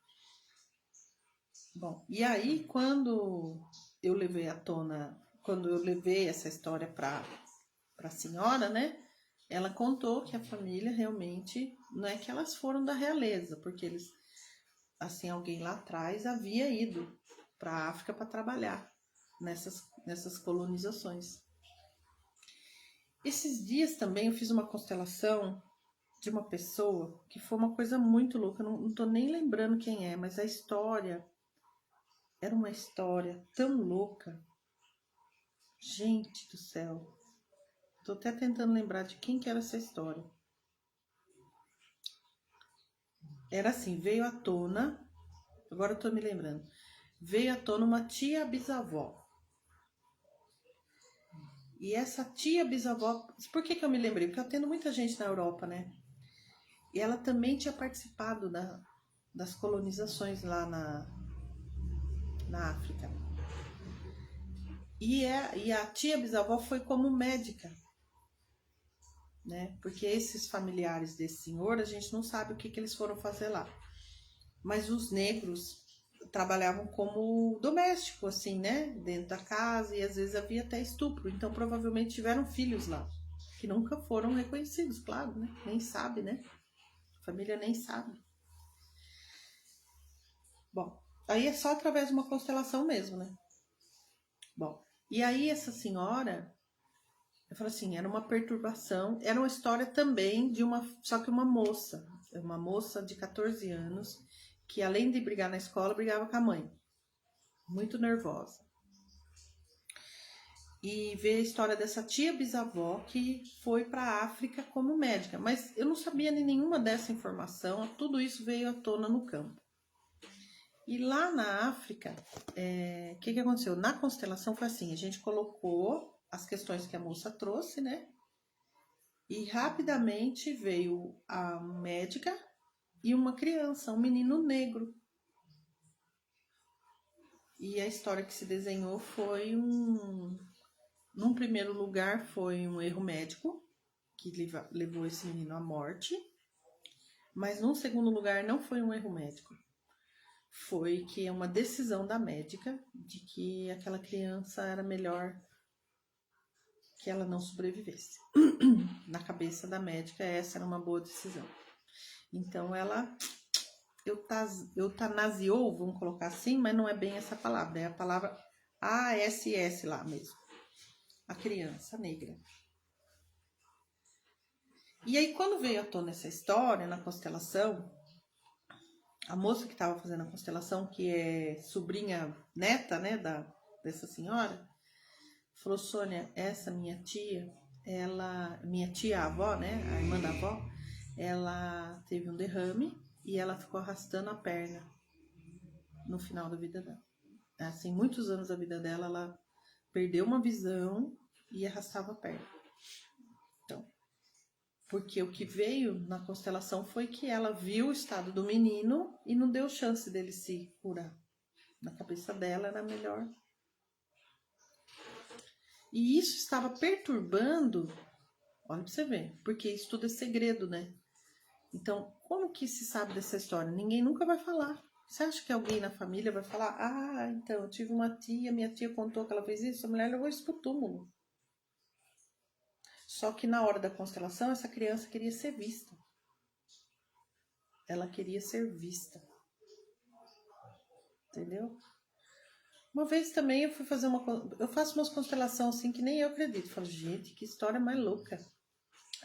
Bom, e aí quando eu levei essa história para a senhora, né? Ela contou que a família realmente, não é que elas foram da realeza, porque eles, assim, alguém lá atrás havia ido para a África para trabalhar nessas colonizações. Esses dias também eu fiz uma constelação de uma pessoa que foi uma coisa muito louca, não tô nem lembrando quem é, mas a história era uma história tão louca. Gente do céu. Tô até tentando lembrar de quem que era essa história. Era assim, veio à tona, agora eu tô me lembrando. Veio à tona uma tia bisavó. E essa tia bisavó, por que eu me lembrei? Porque eu atendo muita gente na Europa, né? E ela também tinha participado das colonizações lá na África. E a tia bisavó foi como médica, né? Porque esses familiares desse senhor, a gente não sabe o que eles foram fazer lá. Mas os negros trabalhavam como doméstico, assim, né? Dentro da casa, e às vezes havia até estupro. Então, provavelmente tiveram filhos lá, que nunca foram reconhecidos, claro, né? Nem sabe, né? A família nem sabe. Bom, aí é só através de uma constelação mesmo, né? Bom, e aí essa senhora, eu falo assim, era uma perturbação, era uma história também de só que uma moça de 14 anos, que além de brigar na escola, brigava com a mãe. Muito nervosa. E ver a história dessa tia bisavó que foi para a África como médica. Mas eu não sabia nem nenhuma dessa informação, tudo isso veio à tona no campo. E lá na África, o que aconteceu? Na constelação foi assim, a gente colocou as questões que a moça trouxe, né? E rapidamente veio a médica e uma criança, um menino negro. E a história que se desenhou foi num primeiro lugar foi um erro médico, que levou esse menino à morte. Mas num segundo lugar não foi um erro médico. Foi que é uma decisão da médica de que aquela criança era melhor que ela não sobrevivesse. Na cabeça da médica, essa era uma boa decisão. Então ela eutanasiou, vamos colocar assim, mas não é bem essa palavra, é a palavra ASS lá mesmo. A criança negra. E aí, quando veio à tona essa história na constelação, a moça que estava fazendo a constelação, que é sobrinha neta, né, dessa senhora, falou: Sônia, essa minha tia, minha tia avó, né, a irmã da avó, ela teve um derrame e ela ficou arrastando a perna no final da vida dela. Assim, muitos anos da vida dela, ela perdeu uma visão e arrastava a perna. Então, porque o que veio na constelação foi que ela viu o estado do menino e não deu chance dele se curar. Na cabeça dela era melhor. E isso estava perturbando, olha pra você ver, porque isso tudo é segredo, né? Então, como que se sabe dessa história? Ninguém nunca vai falar. Você acha que alguém na família vai falar: ah, então, eu tive uma tia, minha tia contou que ela fez isso, a mulher levou isso pro túmulo. Só que na hora da constelação, essa criança queria ser vista. Ela queria ser vista. Entendeu? Uma vez também eu fui fazer eu faço umas constelações assim que nem eu acredito. Eu falo, gente, que história mais louca.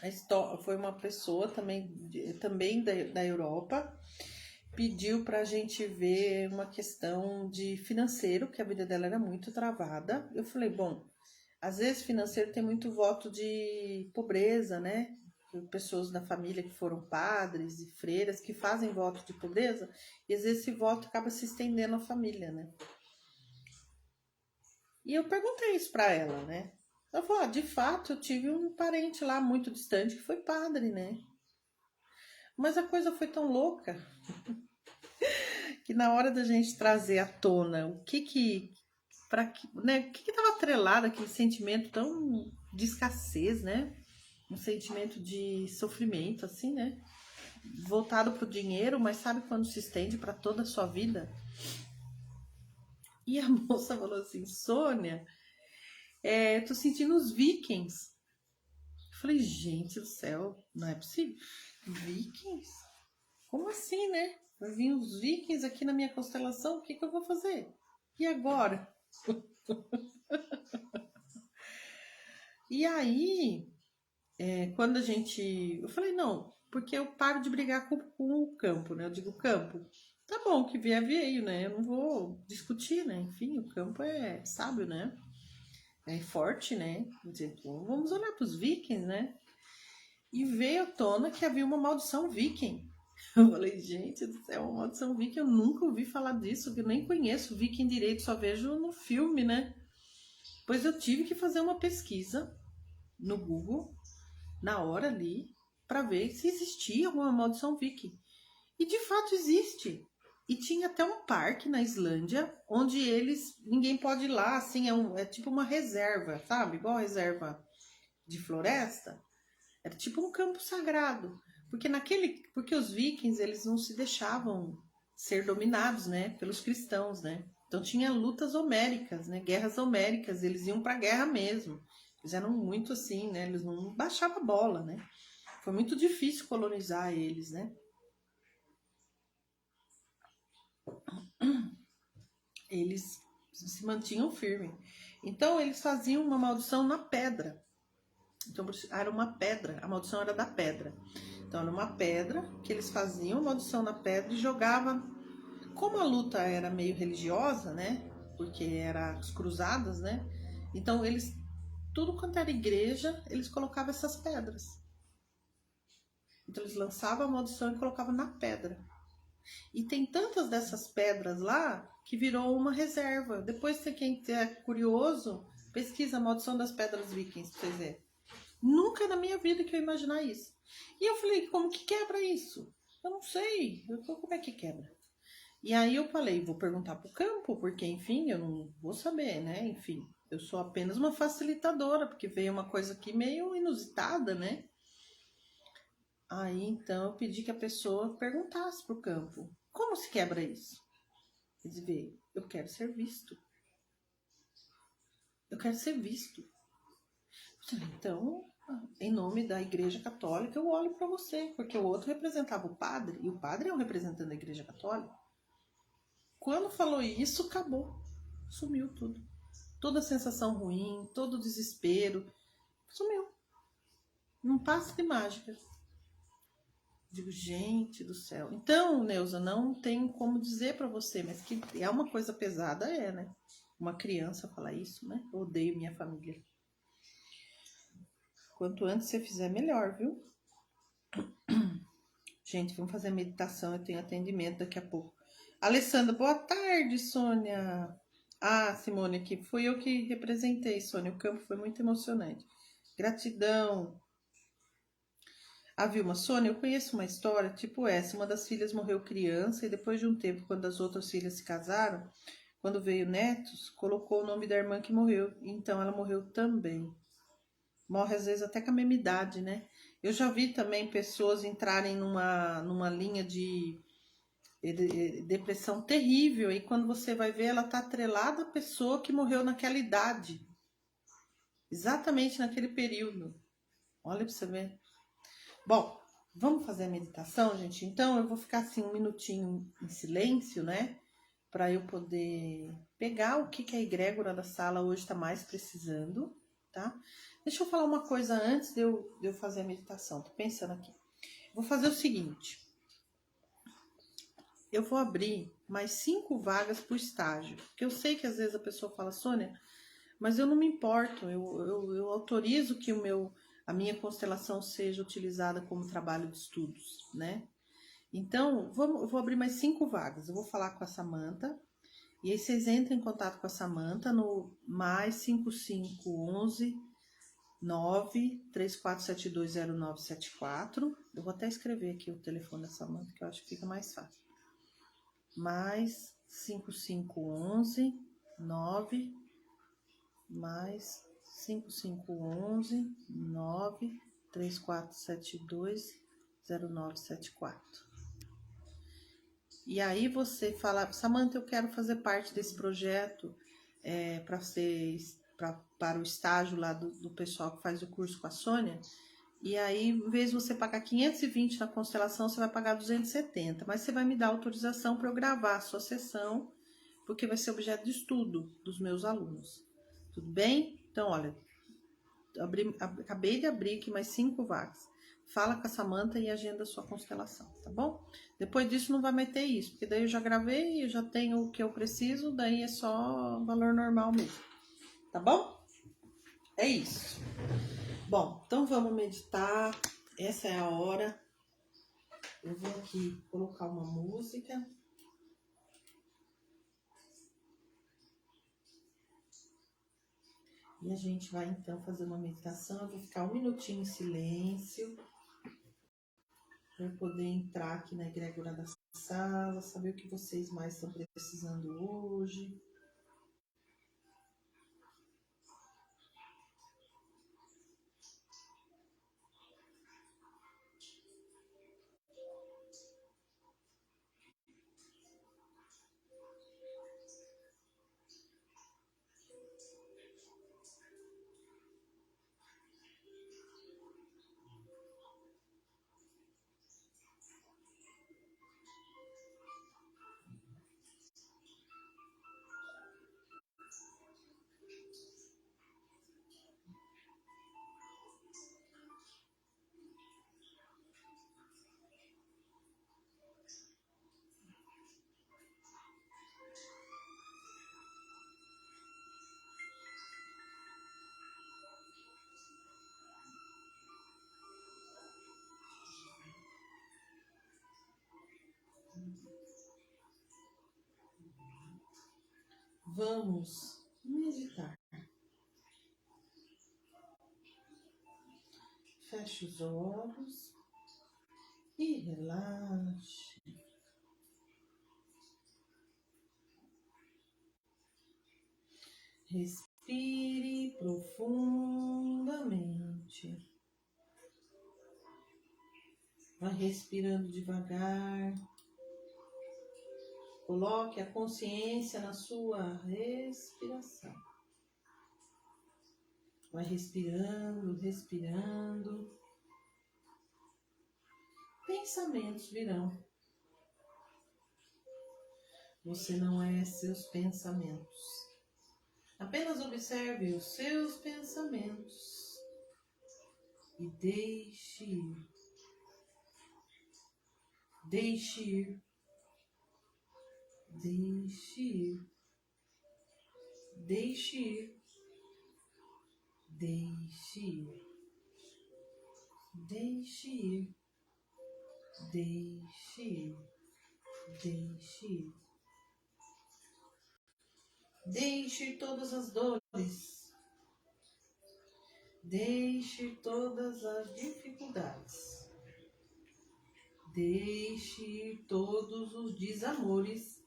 A história foi uma pessoa também da Europa, pediu pra gente ver uma questão de financeiro, que a vida dela era muito travada. Eu falei, bom, às vezes financeiro tem muito voto de pobreza, né? pessoas da família que foram padres e freiras que fazem voto de pobreza, e às vezes esse voto acaba se estendendo à família, né? E eu perguntei isso pra ela, né? Ela falou, de fato, eu tive um parente lá muito distante que foi padre, né? Mas a coisa foi tão louca que na hora da gente trazer à tona né, o que estava atrelado aquele sentimento tão de escassez, né? Um sentimento de sofrimento, assim, né? Voltado para o dinheiro, mas sabe quando se estende para toda a sua vida? E a moça falou assim, Sônia, tô sentindo os vikings. Eu falei, gente do céu, não é possível. Vikings? Como assim, né? Vai vir os vikings aqui na minha constelação, o que eu vou fazer? E agora? E aí, quando a gente... Eu falei, não, porque eu paro de brigar com o campo, né? Eu digo, campo, tá bom, que vier, veio, né? Eu não vou discutir, né? Enfim, o campo é sábio, né? É forte, né? Então, vamos olhar para os vikings, né? E veio à tona que havia uma maldição viking. Eu falei, gente do céu, uma maldição viking, eu nunca ouvi falar disso, eu nem conheço viking direito, só vejo no filme, né? Pois eu tive que fazer uma pesquisa no Google, na hora ali, para ver se existia alguma maldição viking. E de fato existe. E tinha até um parque na Islândia, onde ninguém pode ir lá, assim, é tipo uma reserva, sabe? Igual a reserva de floresta. Era tipo um campo sagrado. Porque os vikings, eles não se deixavam ser dominados, né, pelos cristãos, né? Então tinha lutas homéricas, né, guerras homéricas, eles iam pra guerra mesmo. Eles eram muito assim, né, eles não baixavam a bola, né? Foi muito difícil colonizar eles, né? Eles se mantinham firmes. Então eles faziam uma maldição na pedra. Então era uma pedra, a maldição era da pedra. Então era uma pedra que eles faziam maldição na pedra e jogavam. Como a luta era meio religiosa, né? Porque era as cruzadas, né? Então eles, tudo quanto era igreja, eles colocavam essas pedras. Então eles lançavam a maldição e colocavam na pedra. E tem tantas dessas pedras lá que virou uma reserva. Depois, se quem é curioso, pesquisa a maldição das pedras vikings pra vocês verem. Nunca na minha vida que eu ia imaginar isso. E eu falei, como que quebra isso? Eu não sei. Como é que quebra? E aí eu falei, vou perguntar pro campo, porque enfim, eu não vou saber, né? Enfim, eu sou apenas uma facilitadora, porque veio uma coisa aqui meio inusitada, né? Aí então eu pedi que a pessoa perguntasse pro campo, como se quebra isso? Ele veio, eu quero ser visto. Eu quero ser visto. Então, em nome da Igreja Católica, eu olho para você, porque o outro representava o padre, e o padre é um representante da Igreja Católica. Quando falou isso, acabou. Sumiu tudo. Toda a sensação ruim, todo o desespero, sumiu. Num passe de mágica. Digo, gente do céu. Então, Neuza, não tem como dizer para você, mas que é uma coisa pesada, né? Uma criança falar isso, né? Eu odeio minha família. Quanto antes você fizer, melhor, viu? Gente, vamos fazer meditação, eu tenho atendimento daqui a pouco. Alessandra, boa tarde, Sônia. Ah, Simone, aqui fui eu que representei, Sônia. O campo foi muito emocionante. Gratidão. A Vilma, Sônia, eu conheço uma história tipo essa. Uma das filhas morreu criança e depois de um tempo, quando as outras filhas se casaram, quando veio netos, colocou o nome da irmã que morreu. Então ela morreu também. Morre às vezes até com a mesma idade, né? Eu já vi também pessoas entrarem numa linha de depressão terrível e quando você vai ver, ela tá atrelada à pessoa que morreu naquela idade. Exatamente naquele período. Olha pra você ver. Bom, vamos fazer a meditação, gente? Então, eu vou ficar assim um minutinho em silêncio, né? Para eu poder pegar o que a egrégora da sala hoje está mais precisando, tá? Deixa eu falar uma coisa antes de eu fazer a meditação. Tô pensando aqui. Vou fazer o seguinte. Eu vou abrir mais 5 vagas por estágio. Porque eu sei que às vezes a pessoa fala, Sônia, mas eu não me importo. Eu autorizo que a minha constelação seja utilizada como trabalho de estudos, né? Então, eu vou abrir mais 5 vagas. Eu vou falar com a Samantha. E aí vocês entram em contato com a Samantha no mais 5511 934720974. Eu vou até escrever aqui o telefone da Samantha, que eu acho que fica mais fácil. Mais 5511 9 mais 5511 934720974. E aí você fala, Samantha, eu quero fazer parte desse projeto para o estágio lá do pessoal que faz o curso com a Sônia. E aí, em vez de você pagar 520 na constelação, você vai pagar 270. Mas você vai me dar autorização para eu gravar a sua sessão, porque vai ser objeto de estudo dos meus alunos. Tudo bem? Então, olha, acabei de abrir aqui mais 5 vagas. Fala com a Samantha e agenda a sua constelação, tá bom? Depois disso não vai meter isso, porque daí eu já gravei, eu já tenho o que eu preciso, daí é só valor normal mesmo, tá bom? É isso. Bom, então vamos meditar, essa é a hora. Eu vou aqui colocar uma música. E a gente vai então fazer uma meditação. Eu vou ficar 1 minutinho em silêncio, para eu poder entrar aqui na egrégora da sala, saber o que vocês mais estão precisando hoje. Vamos meditar. Feche os olhos e relaxe. Respire profundamente. Vai respirando devagar. Coloque a consciência na sua respiração. Vai respirando, respirando. Pensamentos virão. Você não é seus pensamentos. Apenas observe os seus pensamentos e deixe ir. Deixe ir. Deixe ir. Deixe ir. Deixe ir. Deixe ir. Deixe ir. Deixe ir. Deixe ir todas as dores. Deixe ir todas as dificuldades. Deixe ir todos os desamores.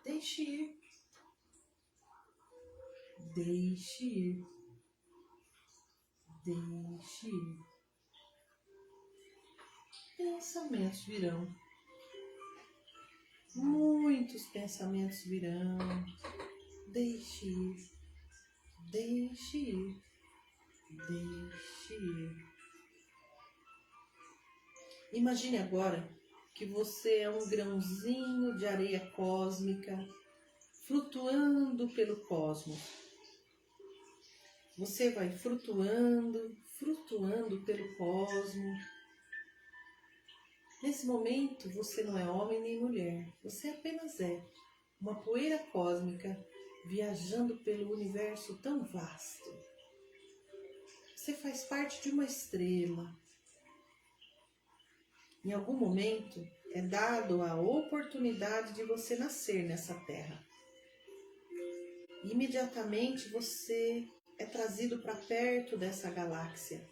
Deixe ir. Deixe ir. Deixe ir. Pensamentos virão. Muitos pensamentos virão. Deixe ir. Deixe ir. Deixe ir. Imagine agora que você é um grãozinho de areia cósmica flutuando pelo cosmos. Você vai flutuando, flutuando pelo cosmos. Nesse momento você não é homem nem mulher, você apenas é uma poeira cósmica viajando pelo universo tão vasto. Você faz parte de uma estrela. Em algum momento é dado a oportunidade de você nascer nessa terra. Imediatamente você é trazido para perto dessa galáxia.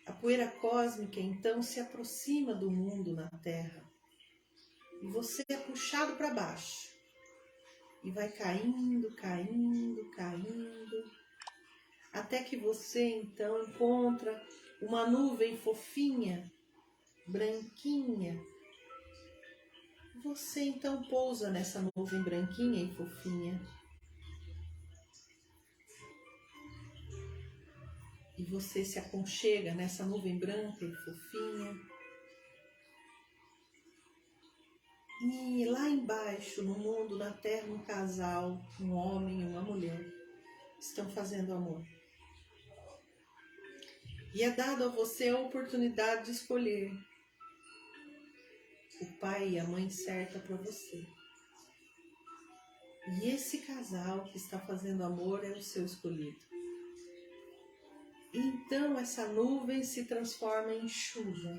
A poeira cósmica então se aproxima do mundo na Terra e você é puxado para baixo e vai caindo, caindo, caindo, até que você então encontra uma nuvem fofinha, branquinha. Você então pousa nessa nuvem branquinha e fofinha. E você se aconchega nessa nuvem branca e fofinha. E lá embaixo, no mundo, na terra, um casal, um homem e uma mulher, estão fazendo amor. E é dado a você a oportunidade de escolher o pai e a mãe certa para você. E esse casal que está fazendo amor é o seu escolhido. Então essa nuvem se transforma em chuva.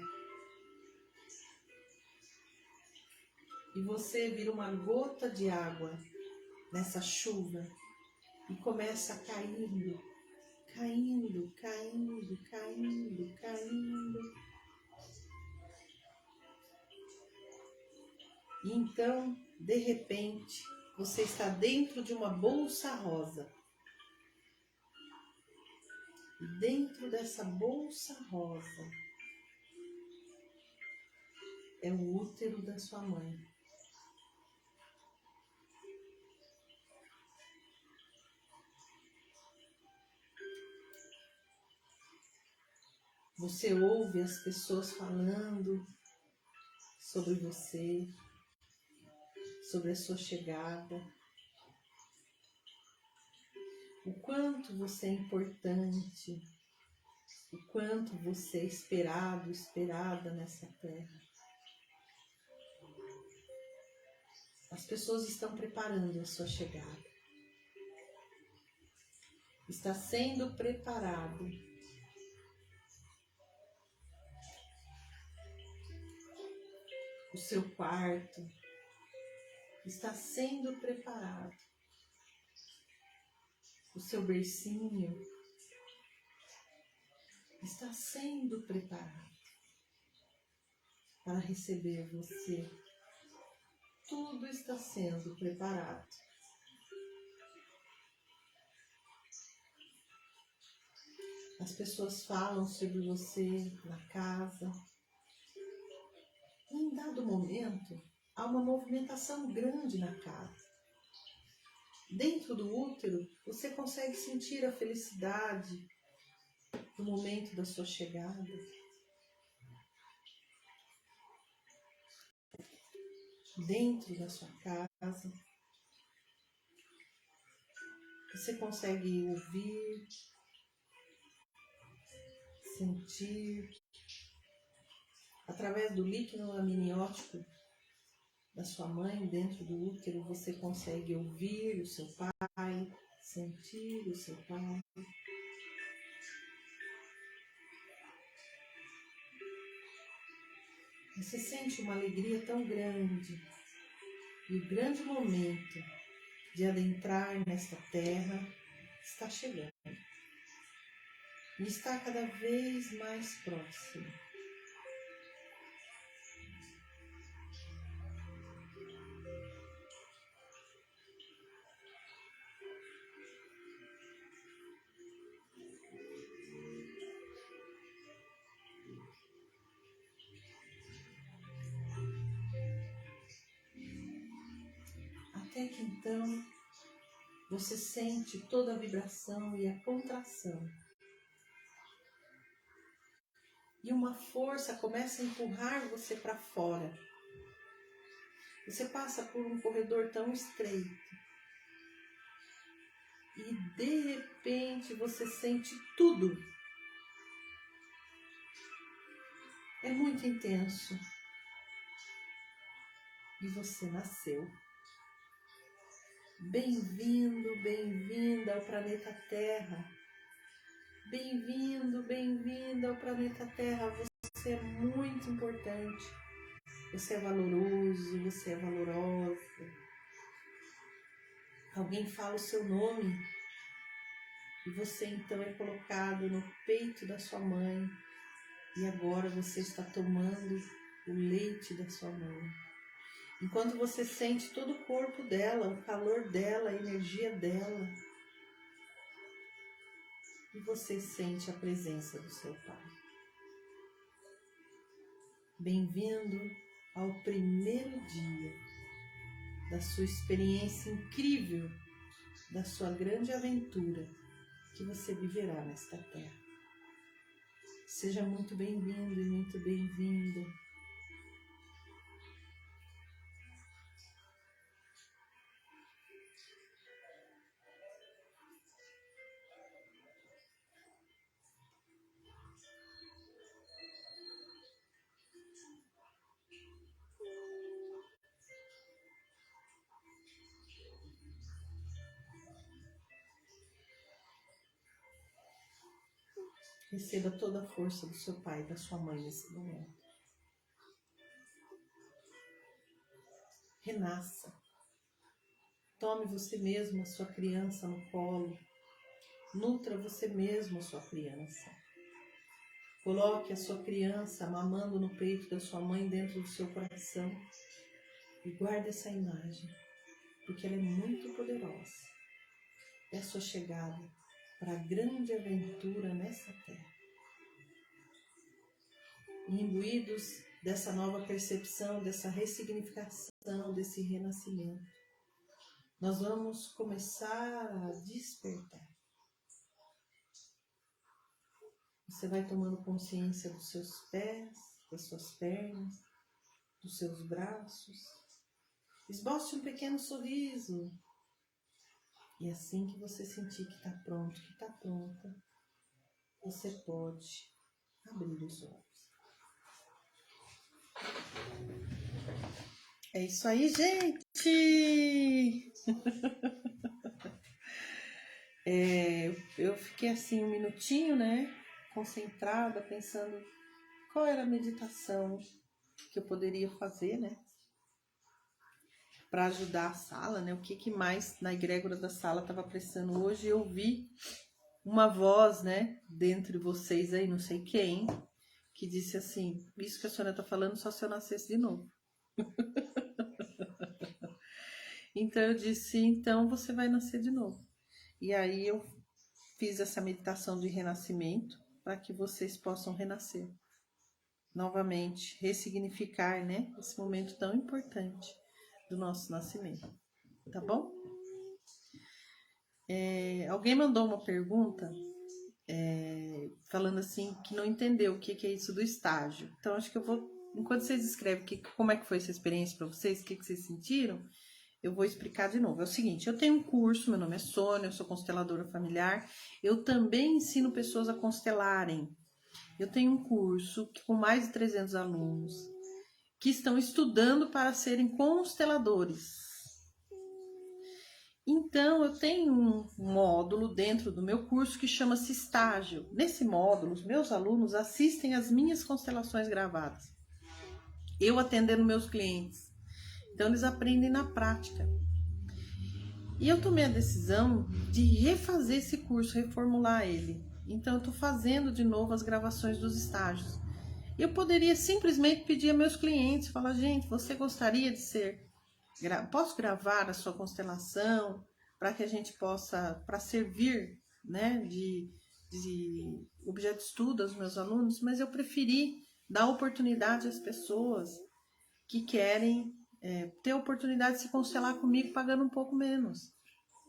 E você vira uma gota de água nessa chuva e começa a caindo, caindo, caindo, caindo, caindo. E então, de repente, você está dentro de uma bolsa rosa. E dentro dessa bolsa rosa é o útero da sua mãe. Você ouve as pessoas falando sobre você, sobre a sua chegada, o quanto você é importante, o quanto você é esperado, esperada nessa terra. As pessoas estão preparando a sua chegada. Está sendo preparado. O seu quarto está sendo preparado. O seu bercinho está sendo preparado para receber você. Tudo está sendo preparado. As pessoas falam sobre você na casa. Em dado momento, há uma movimentação grande na casa. Dentro do útero, você consegue sentir a felicidade do momento da sua chegada. Dentro da sua casa, você consegue ouvir, sentir, através do líquido amniótico da sua mãe dentro do útero, você consegue ouvir o seu pai, sentir o seu pai. Você sente uma alegria tão grande e o grande momento de adentrar nesta terra está chegando e está cada vez mais próximo. Até que então você sente toda a vibração e a contração. E uma força começa a empurrar você para fora. Você passa por um corredor tão estreito. E de repente você sente tudo. É muito intenso. E você nasceu. Bem-vindo, bem-vinda ao planeta Terra. Bem-vindo, bem-vinda ao planeta Terra. Você é muito importante. Você é valoroso, você é valorosa. Alguém fala o seu nome e você então é colocado no peito da sua mãe e agora você está tomando o leite da sua mãe. Enquanto você sente todo o corpo dela, o calor dela, a energia dela, e você sente a presença do seu pai. Bem-vindo ao primeiro dia da sua experiência incrível, da sua grande aventura que você viverá nesta terra. Seja muito bem-vindo e muito bem-vinda. Receba toda a força do seu pai e da sua mãe nesse momento. Renasça. Tome você mesmo a sua criança no colo. Nutra você mesmo a sua criança. Coloque a sua criança mamando no peito da sua mãe dentro do seu coração. E guarde essa imagem, porque ela é muito poderosa. É a sua chegada para a grande aventura nessa terra. E imbuídos dessa nova percepção, dessa ressignificação, desse renascimento, nós vamos começar a despertar. Você vai tomando consciência dos seus pés, das suas pernas, dos seus braços. Esboce um pequeno sorriso. E assim que você sentir que está pronto, que está pronta, você pode abrir os olhos. É isso aí, gente! Eu fiquei assim um minutinho, né? Concentrada, pensando qual era a meditação que eu poderia fazer, né? Para ajudar a sala, né? O que mais na egrégora da sala estava apressando hoje. Eu vi uma voz, né? Dentre vocês aí, não sei quem, que disse assim: isso que a senhora está falando só se eu nascesse de novo. Então eu disse: então você vai nascer de novo. E aí eu fiz essa meditação de renascimento para que vocês possam renascer novamente, ressignificar, né? Esse momento tão importante do nosso nascimento. Tá bom? Alguém mandou uma pergunta falando assim que não entendeu o que é isso do estágio. Então acho que eu vou, enquanto vocês escrevem como é que foi essa experiência para vocês, o que vocês sentiram, eu vou explicar de novo. É o seguinte: eu tenho um curso, meu nome é Sônia, eu sou consteladora familiar. Eu também ensino pessoas a constelarem. Eu tenho um curso com mais de 300 alunos que estão estudando para serem consteladores. Então, eu tenho um módulo dentro do meu curso que chama-se estágio. Nesse módulo, os meus alunos assistem às minhas constelações gravadas. Eu atendendo meus clientes. Então, eles aprendem na prática. E eu tomei a decisão de refazer esse curso, reformular ele. Então, eu estou fazendo de novo as gravações dos estágios. Eu poderia simplesmente pedir a meus clientes, falar: gente, você gostaria de posso gravar a sua constelação para que a gente possa, para servir, né, de objeto de estudo aos meus alunos, mas eu preferi dar oportunidade às pessoas que querem ter a oportunidade de se constelar comigo pagando um pouco menos,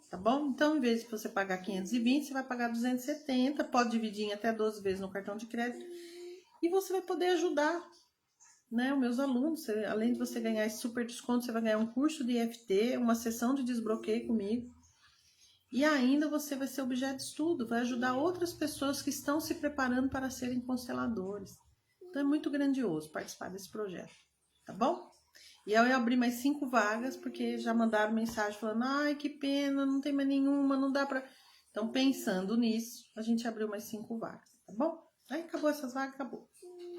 tá bom? Então, em vez de você pagar 520, você vai pagar 270, pode dividir em até 12 vezes no cartão de crédito e você vai poder ajudar, né, os meus alunos. Além de você ganhar esse super desconto, você vai ganhar um curso de EFT, uma sessão de desbloqueio comigo. E ainda você vai ser objeto de estudo, vai ajudar outras pessoas que estão se preparando para serem consteladores. Então é muito grandioso participar desse projeto, tá bom? E eu abri mais 5 vagas, porque já mandaram mensagem falando: ai, que pena, não tem mais nenhuma, não dá para... Então, pensando nisso, a gente abriu mais 5 vagas, tá bom? Aí acabou essas vagas, acabou.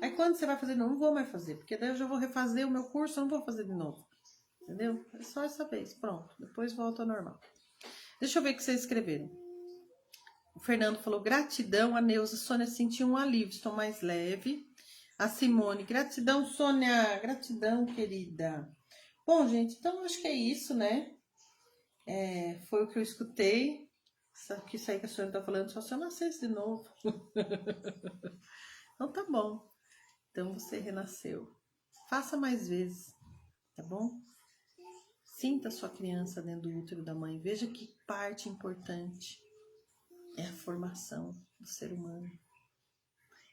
Aí quando você vai fazer, não vou mais fazer, porque daí eu já vou refazer o meu curso, eu não vou fazer de novo. Entendeu? É só essa vez, pronto. Depois volta ao normal. Deixa eu ver o que vocês escreveram. O Fernando falou, gratidão. A Neuza, Sônia, senti um alívio, estou mais leve. A Simone, gratidão, Sônia. Gratidão, querida. Bom, gente, então acho que é isso, né? Foi o que eu escutei. Isso aí que a Sônia tá falando, só se eu nascesse de novo. Então tá bom. Então você renasceu. Faça mais vezes, tá bom? Sinta a sua criança dentro do útero da mãe. Veja que parte importante é a formação do ser humano.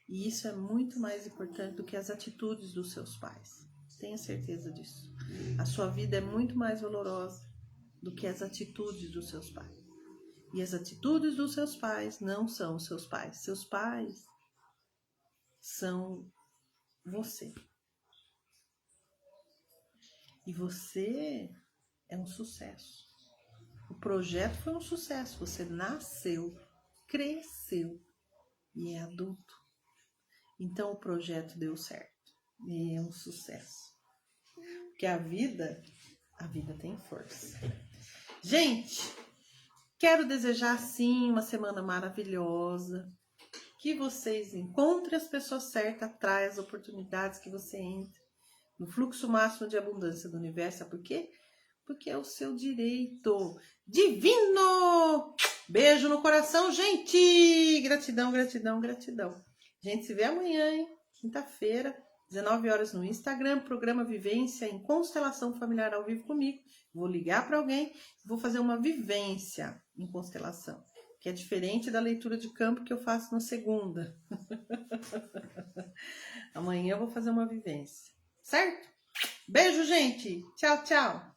E isso é muito mais importante do que as atitudes dos seus pais. Tenha certeza disso. A sua vida é muito mais valorosa do que as atitudes dos seus pais. E as atitudes dos seus pais não são os seus pais. Seus pais são você. E você é um sucesso. O projeto foi um sucesso. Você nasceu, cresceu e é adulto. Então o projeto deu certo. E é um sucesso. Porque a vida tem força. Gente, quero desejar sim uma semana maravilhosa. Que vocês encontrem as pessoas certas, atraia as oportunidades, que você entre no fluxo máximo de abundância do universo. Sabe por quê? Porque é o seu direito divino. Beijo no coração, gente. Gratidão, gratidão, gratidão. A gente se vê amanhã, hein? Quinta-feira, 19 horas no Instagram, programa Vivência em Constelação Familiar ao vivo comigo. Vou ligar para alguém, vou fazer uma vivência em constelação, que é diferente da leitura de campo que eu faço na segunda. Amanhã eu vou fazer uma vivência, certo? Beijo, gente. Tchau, tchau.